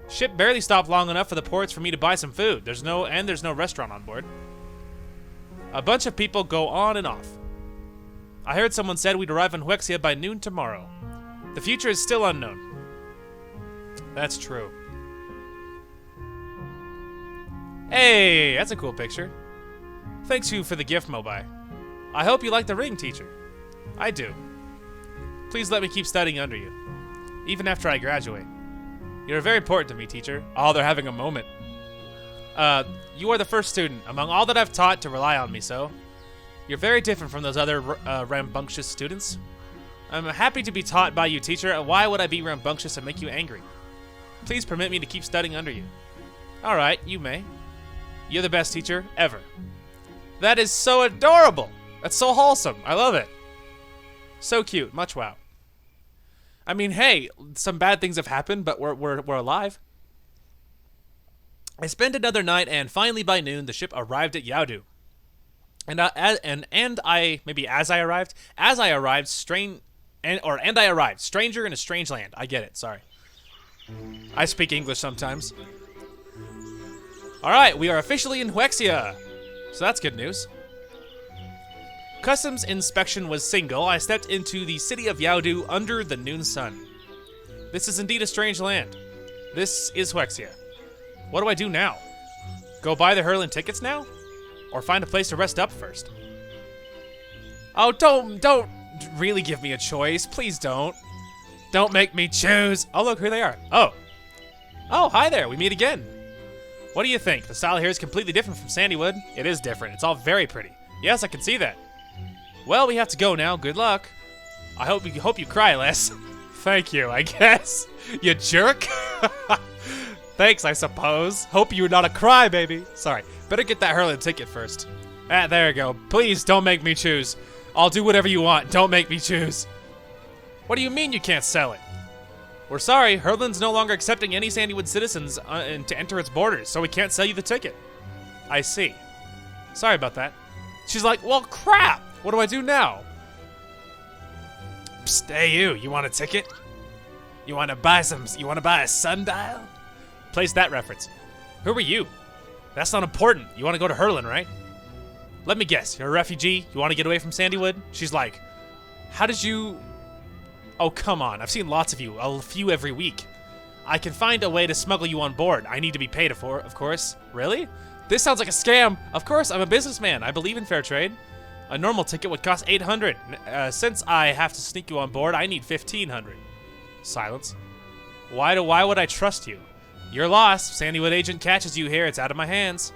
Ship barely stopped long enough for the ports for me to buy some food. There's no restaurant on board. A bunch of people go on and off. I heard someone said we'd arrive in Huexia by noon tomorrow. The future is still unknown. That's true. Hey, that's a cool picture. Thanks you for the gift, Mobai. I hope you like the ring, teacher. I do. Please let me keep studying under you, even after I graduate. You're very important to me, teacher. Oh, they're having a moment. You are the first student among all that I've taught to rely on me so. You're very different from those other rambunctious students. I'm happy to be taught by you, teacher. Why would I be rambunctious and make you angry? Please permit me to keep studying under you. All right, you may. You're the best teacher ever. That is so adorable. That's so wholesome. I love it. So cute. Much wow. I mean, hey, some bad things have happened, but we're alive. I spent another night, and finally by noon, the ship arrived at Yaodu. And I arrived, stranger in a strange land. I get it. Sorry. I speak English sometimes. All right, we are officially in Huexia. So that's good news. Customs inspection was single. I stepped into the city of Yaodu under the noon sun. This is indeed a strange land. This is Huexia. What do I do now? Go buy the Hurlin tickets now? Or find a place to rest up first? Oh, don't really give me a choice. Please don't. Don't make me choose. Oh, look, here they are. Oh. Oh, hi there. We meet again. What do you think? The style here is completely different from Sandywood. It is different. It's all very pretty. Yes, I can see that. Well, we have to go now. Good luck. I hope you cry less. Thank you, I guess. You jerk. Thanks, I suppose. Hope you're not a crybaby. Sorry. Better get that Hurlin ticket first. Ah, there you go. Please don't make me choose. I'll do whatever you want. Don't make me choose. What do you mean you can't sell it? We're sorry. Hurlin's no longer accepting any Sandywood citizens to enter its borders, so we can't sell you the ticket. I see. Sorry about that. She's like, well, crap. What do I do now? Psst, hey you want a ticket? You want to buy a sundial? Place that reference. Who are you? That's not important. You want to go to Hurlin, right? Let me guess, you're a refugee? You want to get away from Sandywood? She's like, how did you... Oh, come on. I've seen lots of you, a few every week. I can find a way to smuggle you on board. I need to be paid for, of course. Really? This sounds like a scam. Of course, I'm a businessman. I believe in fair trade. A normal ticket would cost $800. Since I have to sneak you on board, I need $1,500. Silence. Why would I trust you? You're lost. Sandywood agent catches you here. It's out of my hands.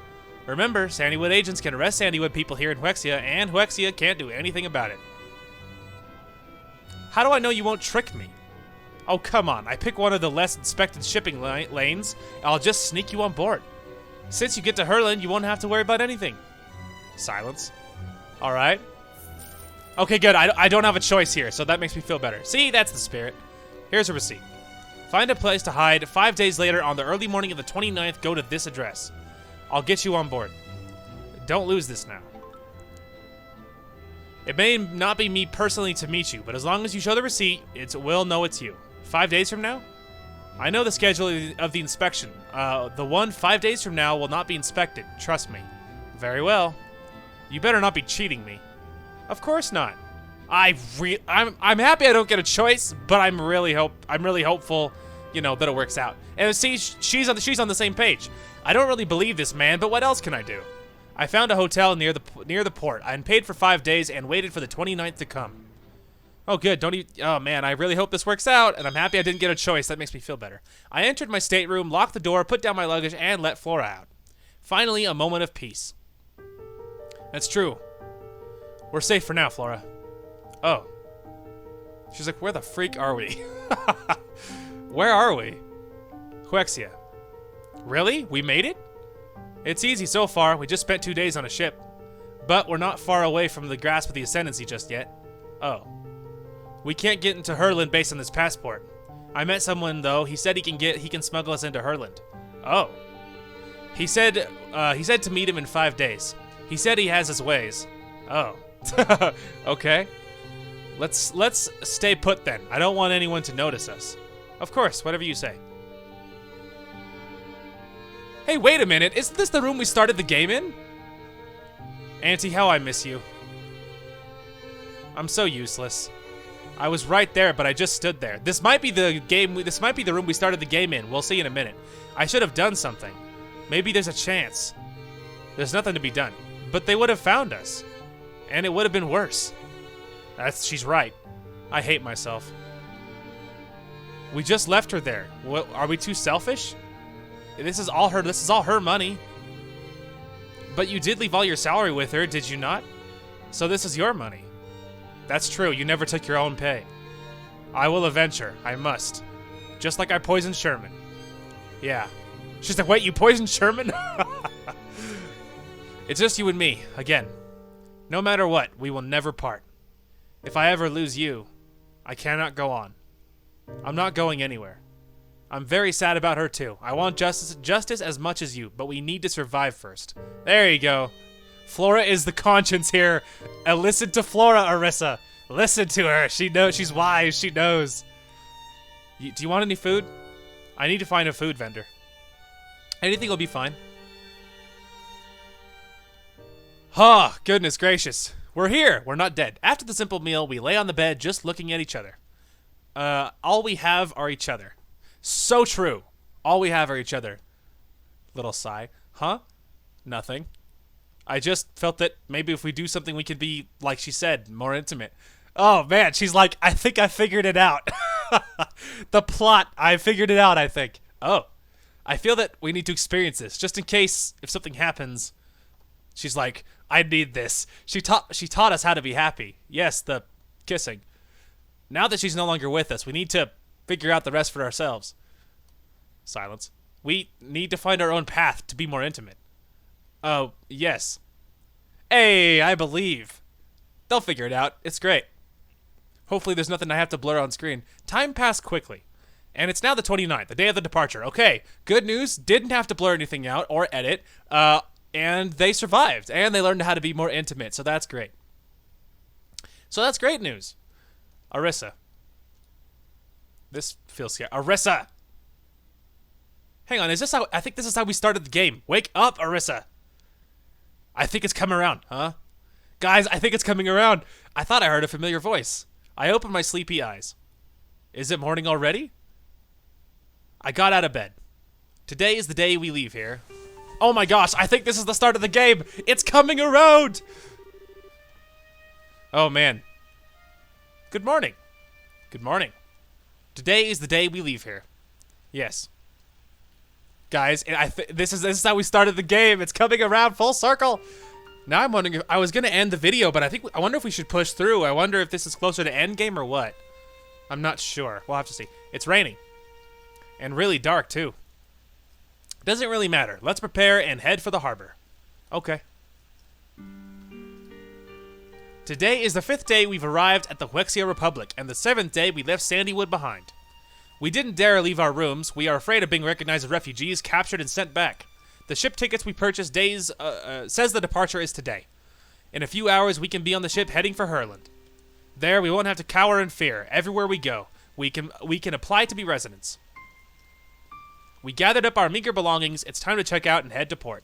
Remember, Sandywood agents can arrest Sandywood people here in Huexia, and Huexia can't do anything about it. How do I know you won't trick me? Oh, come on. I pick one of the less inspected shipping lanes. I'll just sneak you on board. Since you get to Hurlin, you won't have to worry about anything. Silence. All right. Okay, good. I don't have a choice here, so that makes me feel better. See, that's the spirit. Here's a receipt. Find a place to hide. 5 days later, on the early morning of the 29th, go to this address. I'll get you on board. Don't lose this now. It may not be me personally to meet you, but as long as you show the receipt, we'll know it's you. 5 days from now? I know the schedule of the inspection. The one 5 days from now will not be inspected. Trust me. Very well. You better not be cheating me. Of course not. I'm happy I don't get a choice, but I'm really hopeful, you know, that it works out. And see, she's on the same page. I don't really believe this man, but what else can I do? I found a hotel near the port. I'm paid for 5 days and waited for the 29th to come. Oh, good. Oh, man, I really hope this works out, and I'm happy I didn't get a choice. That makes me feel better. I entered my stateroom, locked the door, put down my luggage, and let Flora out. Finally, a moment of peace. That's true. We're safe for now, Flora. Oh. She's like, where the freak are we? Where are we? Huexia. Really? We made it? It's easy so far. We just spent 2 days on a ship. But we're not far away from the grasp of the Ascendancy just yet. Oh. We can't get into Hurlin based on this passport. I met someone, though. He said he can smuggle us into Hurlin. Oh. He said to meet him in 5 days. He said he has his ways. Oh. Okay. Let's stay put then. I don't want anyone to notice us. Of course, whatever you say. Hey, wait a minute. Isn't this the room we started the game in? Auntie, how I miss you. I'm so useless. I was right there, but I just stood there. This might be the room we started the game in. We'll see in a minute. I should have done something. Maybe there's a chance. There's nothing to be done. But they would have found us. And it would have been worse. She's right. I hate myself. We just left her there. What, are we too selfish? This is all her money. But you did leave all your salary with her, did you not? So this is your money. That's true. You never took your own pay. I will avenge her. I must. Just like I poisoned Sherman. Yeah. She's like, wait, you poisoned Sherman? It's just you and me, again. No matter what, we will never part. If I ever lose you, I cannot go on. I'm not going anywhere. I'm very sad about her too. I want justice as much as you, but we need to survive first. There you go. Flora is the conscience here. Listen to Flora, Arissa. Listen to her. She knows. She's wise. She knows. Do you want any food? I need to find a food vendor. Anything will be fine. Oh, goodness gracious. We're here. We're not dead. After the simple meal, we lay on the bed just looking at each other. All we have are each other. So true. All we have are each other. Little sigh. Huh? Nothing. I just felt that maybe if we do something, we could be, like she said, more intimate. Oh, man. She's like, I think I figured it out. The plot. I figured it out, I think. Oh. I feel that we need to experience this, just in case if something happens. She's like, I need this. She taught us how to be happy. Yes, the kissing. Now that she's no longer with us, we need to figure out the rest for ourselves. Silence. We need to find our own path to be more intimate. Oh, yes. Hey, I believe. They'll figure it out. It's great. Hopefully there's nothing I have to blur on screen. Time passed quickly. And it's now the 29th, the day of the departure. Okay, good news. Didn't have to blur anything out or edit. And they survived. And they learned how to be more intimate. So that's great. So that's great news. Arissa. This feels scary. Arissa! Hang on, is this how... I think this is how we started the game. Wake up, Arissa! I think it's coming around, huh? Guys, I think it's coming around. I thought I heard a familiar voice. I opened my sleepy eyes. Is it morning already? I got out of bed. Today is the day we leave here. Oh my gosh, I think this is the start of the game. It's coming around! Oh man. Good morning. Good morning. Today is the day we leave here. Yes. Guys, this is how we started the game. It's coming around full circle. Now I'm wondering if I was gonna end the video, but I wonder if we should push through. I wonder if this is closer to end game or what. I'm not sure. We'll have to see. It's raining. And really dark too. Doesn't really matter. Let's prepare and head for the harbor. Okay. Today is the 5th day we've arrived at the Huexia Republic, and the 7th day we left Sandywood behind. We didn't dare leave our rooms. We are afraid of being recognized as refugees, captured and sent back. The ship tickets we purchased says the departure is today. In a few hours, we can be on the ship heading for Herland. There, we won't have to cower in fear. Everywhere we go, we can apply to be residents. We gathered up our meager belongings. It's time to check out and head to port.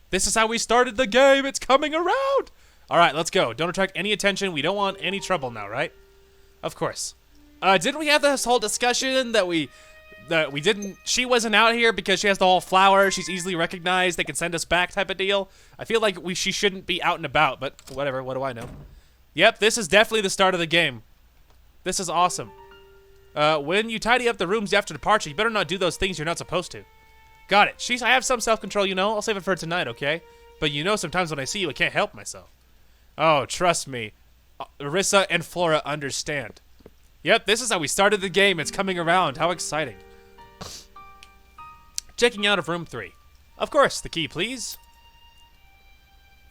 This is how we started the game. It's coming around. All right, let's go. Don't attract any attention. We don't want any trouble now, right? Of course. Didn't we have this whole discussion that we didn't... She wasn't out here because she has the whole flower. She's easily recognized. They can send us back type of deal. I feel like she shouldn't be out and about, but whatever. What do I know? Yep, this is definitely the start of the game. This is awesome. When you tidy up the rooms after departure, you better not do those things you're not supposed to. Got it. I have some self-control, you know. I'll save it for tonight, okay? But you know sometimes when I see you, I can't help myself. Oh, trust me. Arissa and Flora understand. Yep, this is how we started the game. It's coming around. How exciting. Checking out of room 3. Of course, the key, please.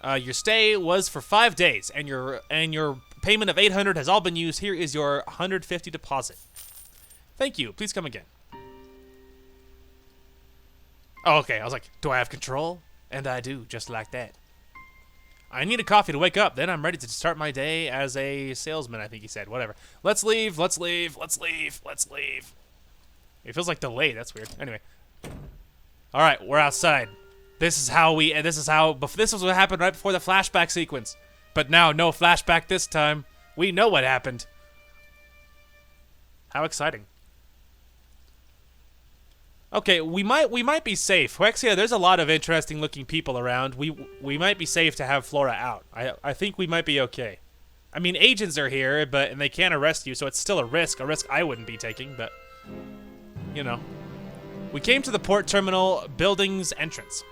Your stay was for 5 days, and your payment of 800 has all been used. Here is your 150 deposit. Thank you. Please come again. Oh, okay. I was like, do I have control? And I do, just like that. I need a coffee to wake up. Then I'm ready to start my day as a salesman, I think he said. Whatever. Let's leave. Let's leave. Let's leave. Let's leave. It feels like delayed. That's weird. Anyway. All right, we're outside. This is what happened right before the flashback sequence. But now, no flashback this time. We know what happened. How exciting. Okay, we might be safe. Huexia, there's a lot of interesting looking people around. We might be safe to have Flora out. I think we might be okay. I mean, agents are here, and they can't arrest you, so it's still a risk I wouldn't be taking, but you know. We came to the port terminal building's entrance.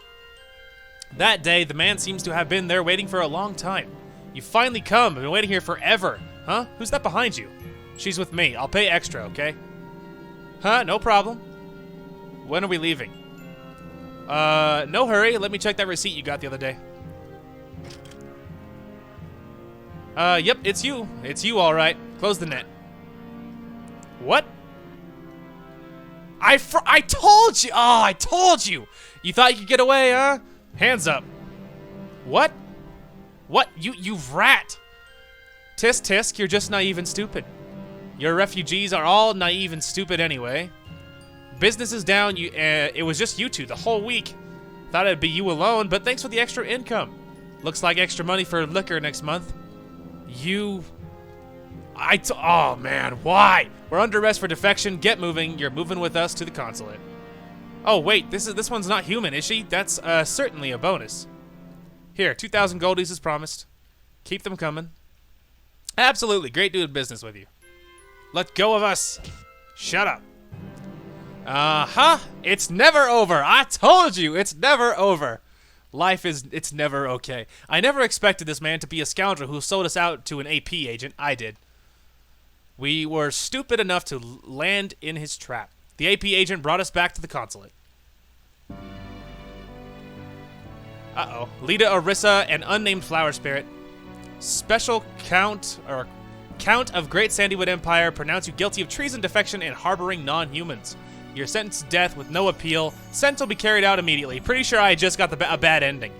That day, the man seems to have been there waiting for a long time. You finally come. I've been waiting here forever. Huh? Who's that behind you? She's with me. I'll pay extra, okay? Huh? No problem. When are we leaving? No hurry. Let me check that receipt you got the other day. Yep, it's you. It's you, all right. Close the net. What? I told you! Oh, I told you! You thought you could get away, huh? Hands up. What? What? You rat! Tisk tisk, you're just naive and stupid. Your refugees are all naive and stupid anyway. Business is down. It was just you two the whole week. Thought it'd be you alone, but thanks for the extra income. Looks like extra money for liquor next month. Oh man, why? We're under arrest for defection. Get moving. You're moving with us to the consulate. Oh wait, this one's not human, is she? That's certainly a bonus. Here, 2,000 goldies as promised. Keep them coming. Absolutely, great doing business with you. Let go of us. Shut up. Uh-huh. It's never over. I told you, it's never over. It's never okay. I never expected this man to be a scoundrel who sold us out to an AP agent. I did. We were stupid enough to land in his trap. The AP agent brought us back to the consulate. Uh-oh. Lita Orissa, an unnamed flower spirit. Special Count of Great Sandywood Empire, pronounce you guilty of treason, defection, and harboring non-humans. You're sentenced to death with no appeal. Sentence will be carried out immediately. Pretty sure I just got a bad ending.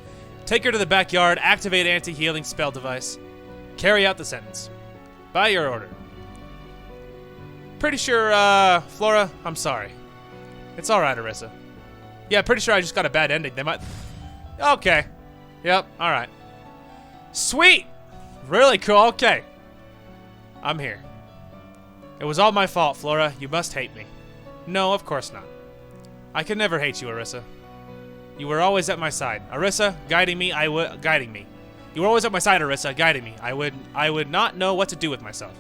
Take her to the backyard, activate anti-healing spell device. Carry out the sentence. By your order. Pretty sure, Flora, I'm sorry. It's alright, Orissa. Yeah, pretty sure I just got a bad ending. They might... Okay. Yep, alright. Sweet! Really cool, okay. I'm here. It was all my fault, Flora. You must hate me. No, of course not. I could never hate you, Orissa. You were always at my side. Orissa, guiding me. You were always at my side, Orissa, guiding me. I would not know what to do with myself.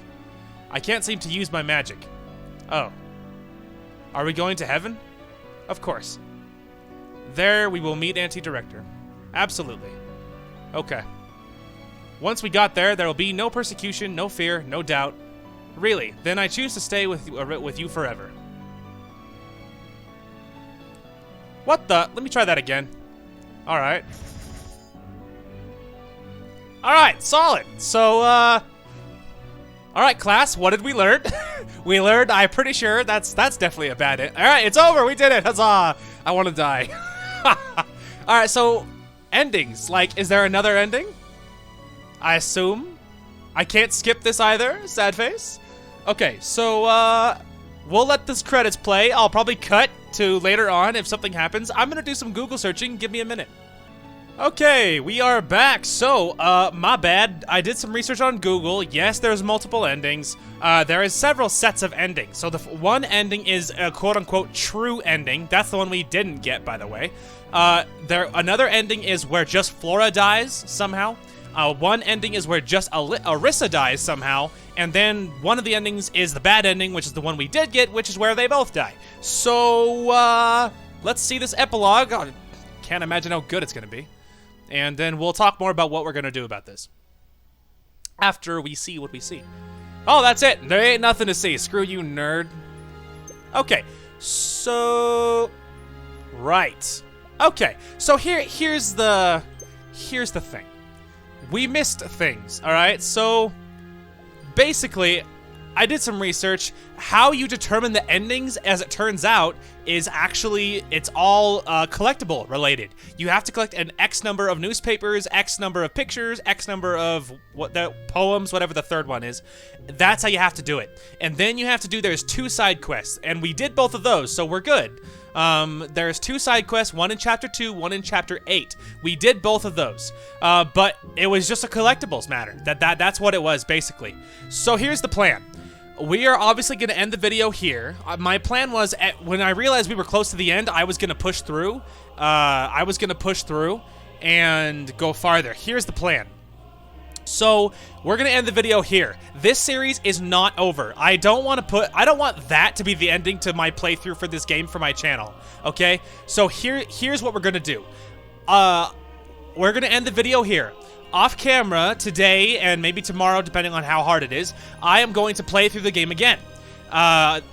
I can't seem to use my magic. Oh. Are we going to heaven? Of course. There we will meet Anti-Director. Absolutely. Okay. Once we got there, there will be no persecution, no fear, no doubt. Really, then I choose to stay with you forever. What the? Let me try that again. Alright. Alright, solid. So, alright, class, what did we learn? We learned, I'm pretty sure that's definitely a bad hit. Alright, it's over, we did it, huzzah! I want to die. Alright, so, endings. Like, is there another ending? I assume? I can't skip this either, sad face. Okay, so, we'll let this credits play. I'll probably cut to later on if something happens. I'm gonna do some Google searching. Give me a minute. Okay, we are back. So, my bad. I did some research on Google. Yes, there's multiple endings. There is several sets of endings. So the one ending is a quote-unquote true ending. That's the one we didn't get, by the way. Another ending is where just Flora dies somehow. One ending is where just Orissa dies somehow, and then one of the endings is the bad ending, which is the one we did get, which is where they both die. So, let's see this epilogue. I can't imagine how good it's gonna be. And then we'll talk more about what we're gonna do about this after we see what we see. Oh, that's it. There ain't nothing to see. Screw you, nerd. Okay, so... Right. Okay, so here's the thing. We missed things, all right? So, basically, I did some research. How you determine the endings, as it turns out, is actually, it's all collectible related. You have to collect an X number of newspapers, X number of pictures, X number of poems, whatever the third one is. That's how you have to do it. And then you have to do, there's 2 side quests, and we did both of those, so we're good. There's 2 side quests, one in chapter 2, one in chapter 8. We did both of those, but it was just a collectibles matter. That's what it was, basically. So here's the plan. We are obviously going to end the video here. My plan was, when I realized we were close to the end, I was going to push through. And go farther. Here's the plan. So, we're gonna end the video here. This series is not over. I don't want that to be the ending to my playthrough for this game for my channel, okay? So here's what we're gonna do. We're gonna end the video here. Off camera today and maybe tomorrow, depending on how hard it is, I am going to play through the game again.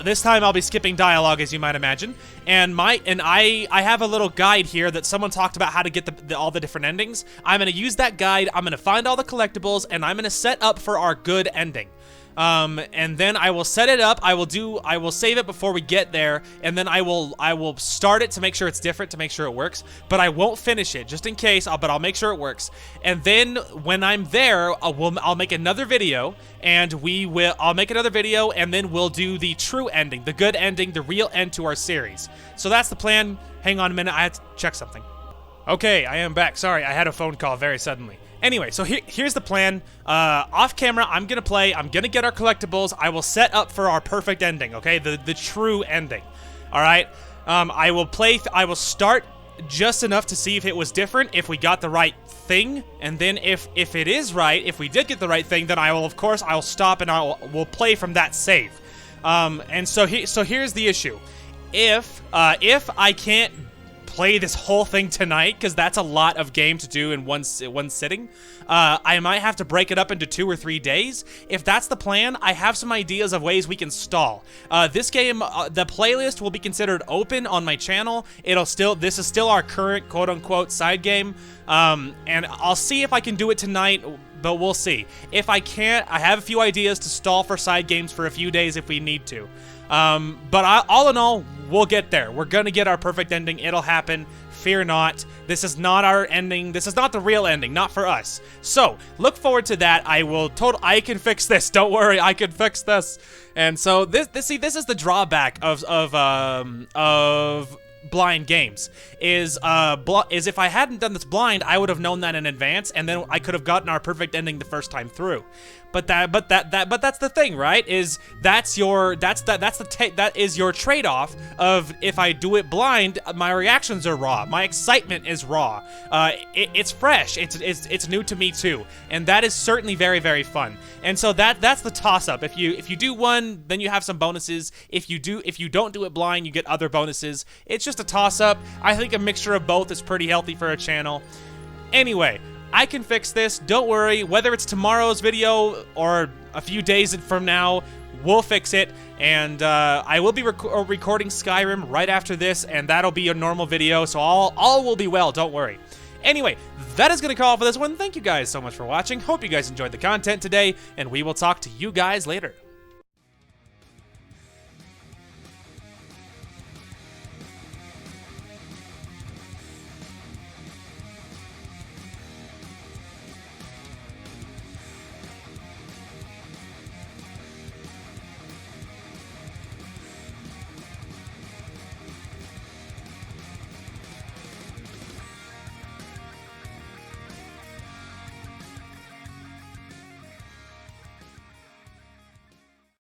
This time I'll be skipping dialogue, as you might imagine, and I have a little guide here that someone talked about how to get all the different endings. I'm gonna use that guide, I'm gonna find all the collectibles, and I'm gonna set up for our good ending. And then I will set it up, I will save it before we get there, and then I will start it to make sure it's different, to make sure it works, but I won't finish it, just in case, but I'll make sure it works. And then, when I'm there, I'll make another video, and I'll make another video, and then we'll do the true ending, the good ending, the real end to our series. So that's the plan. Hang on a minute, I have to check something. Okay, I am back. Sorry, I had a phone call very suddenly. Anyway, so here's the plan. Off camera, I'm gonna play, I'm gonna get our collectibles, I will set up for our perfect ending, okay? The true ending, all right? I will start just enough to see if it was different, if we got the right thing, and then if it is right, if we did get the right thing, then I'll stop and we'll play from that save. And so here's the issue. If I can't play this whole thing tonight, because that's a lot of game to do in one sitting, I might have to break it up into 2 or 3 days. If that's the plan, I have some ideas of ways we can stall. This game, the playlist will be considered open on my channel. This is still our current quote-unquote side game, and I'll see if I can do it tonight, but we'll see. If I can't, I have a few ideas to stall for side games for a few days if we need to. But all in all, we'll get there. We're gonna get our perfect ending. It'll happen. Fear not. This is not our ending. This is not the real ending. Not for us. So look forward to that. I can fix this. Don't worry. I can fix this. And so this is the drawback of blind games is if I hadn't done this blind, I would have known that in advance, and then I could have gotten our perfect ending the first time through. But that's the thing, right? Is that is your trade-off of if I do it blind, my reactions are raw, my excitement is raw, it's fresh, it's new to me too, and that is certainly very, very fun. And so that's the toss-up. If you do one, then you have some bonuses. If you don't do it blind, you get other bonuses. It's just a toss-up. I think a mixture of both is pretty healthy for a channel. Anyway, I can fix this. Don't worry. Whether it's tomorrow's video or a few days from now, we'll fix it. And I will be recording Skyrim right after this, and that'll be a normal video, so all will be well. Don't worry. Anyway, that is going to call for this one. Thank you guys so much for watching. Hope you guys enjoyed the content today, and we will talk to you guys later.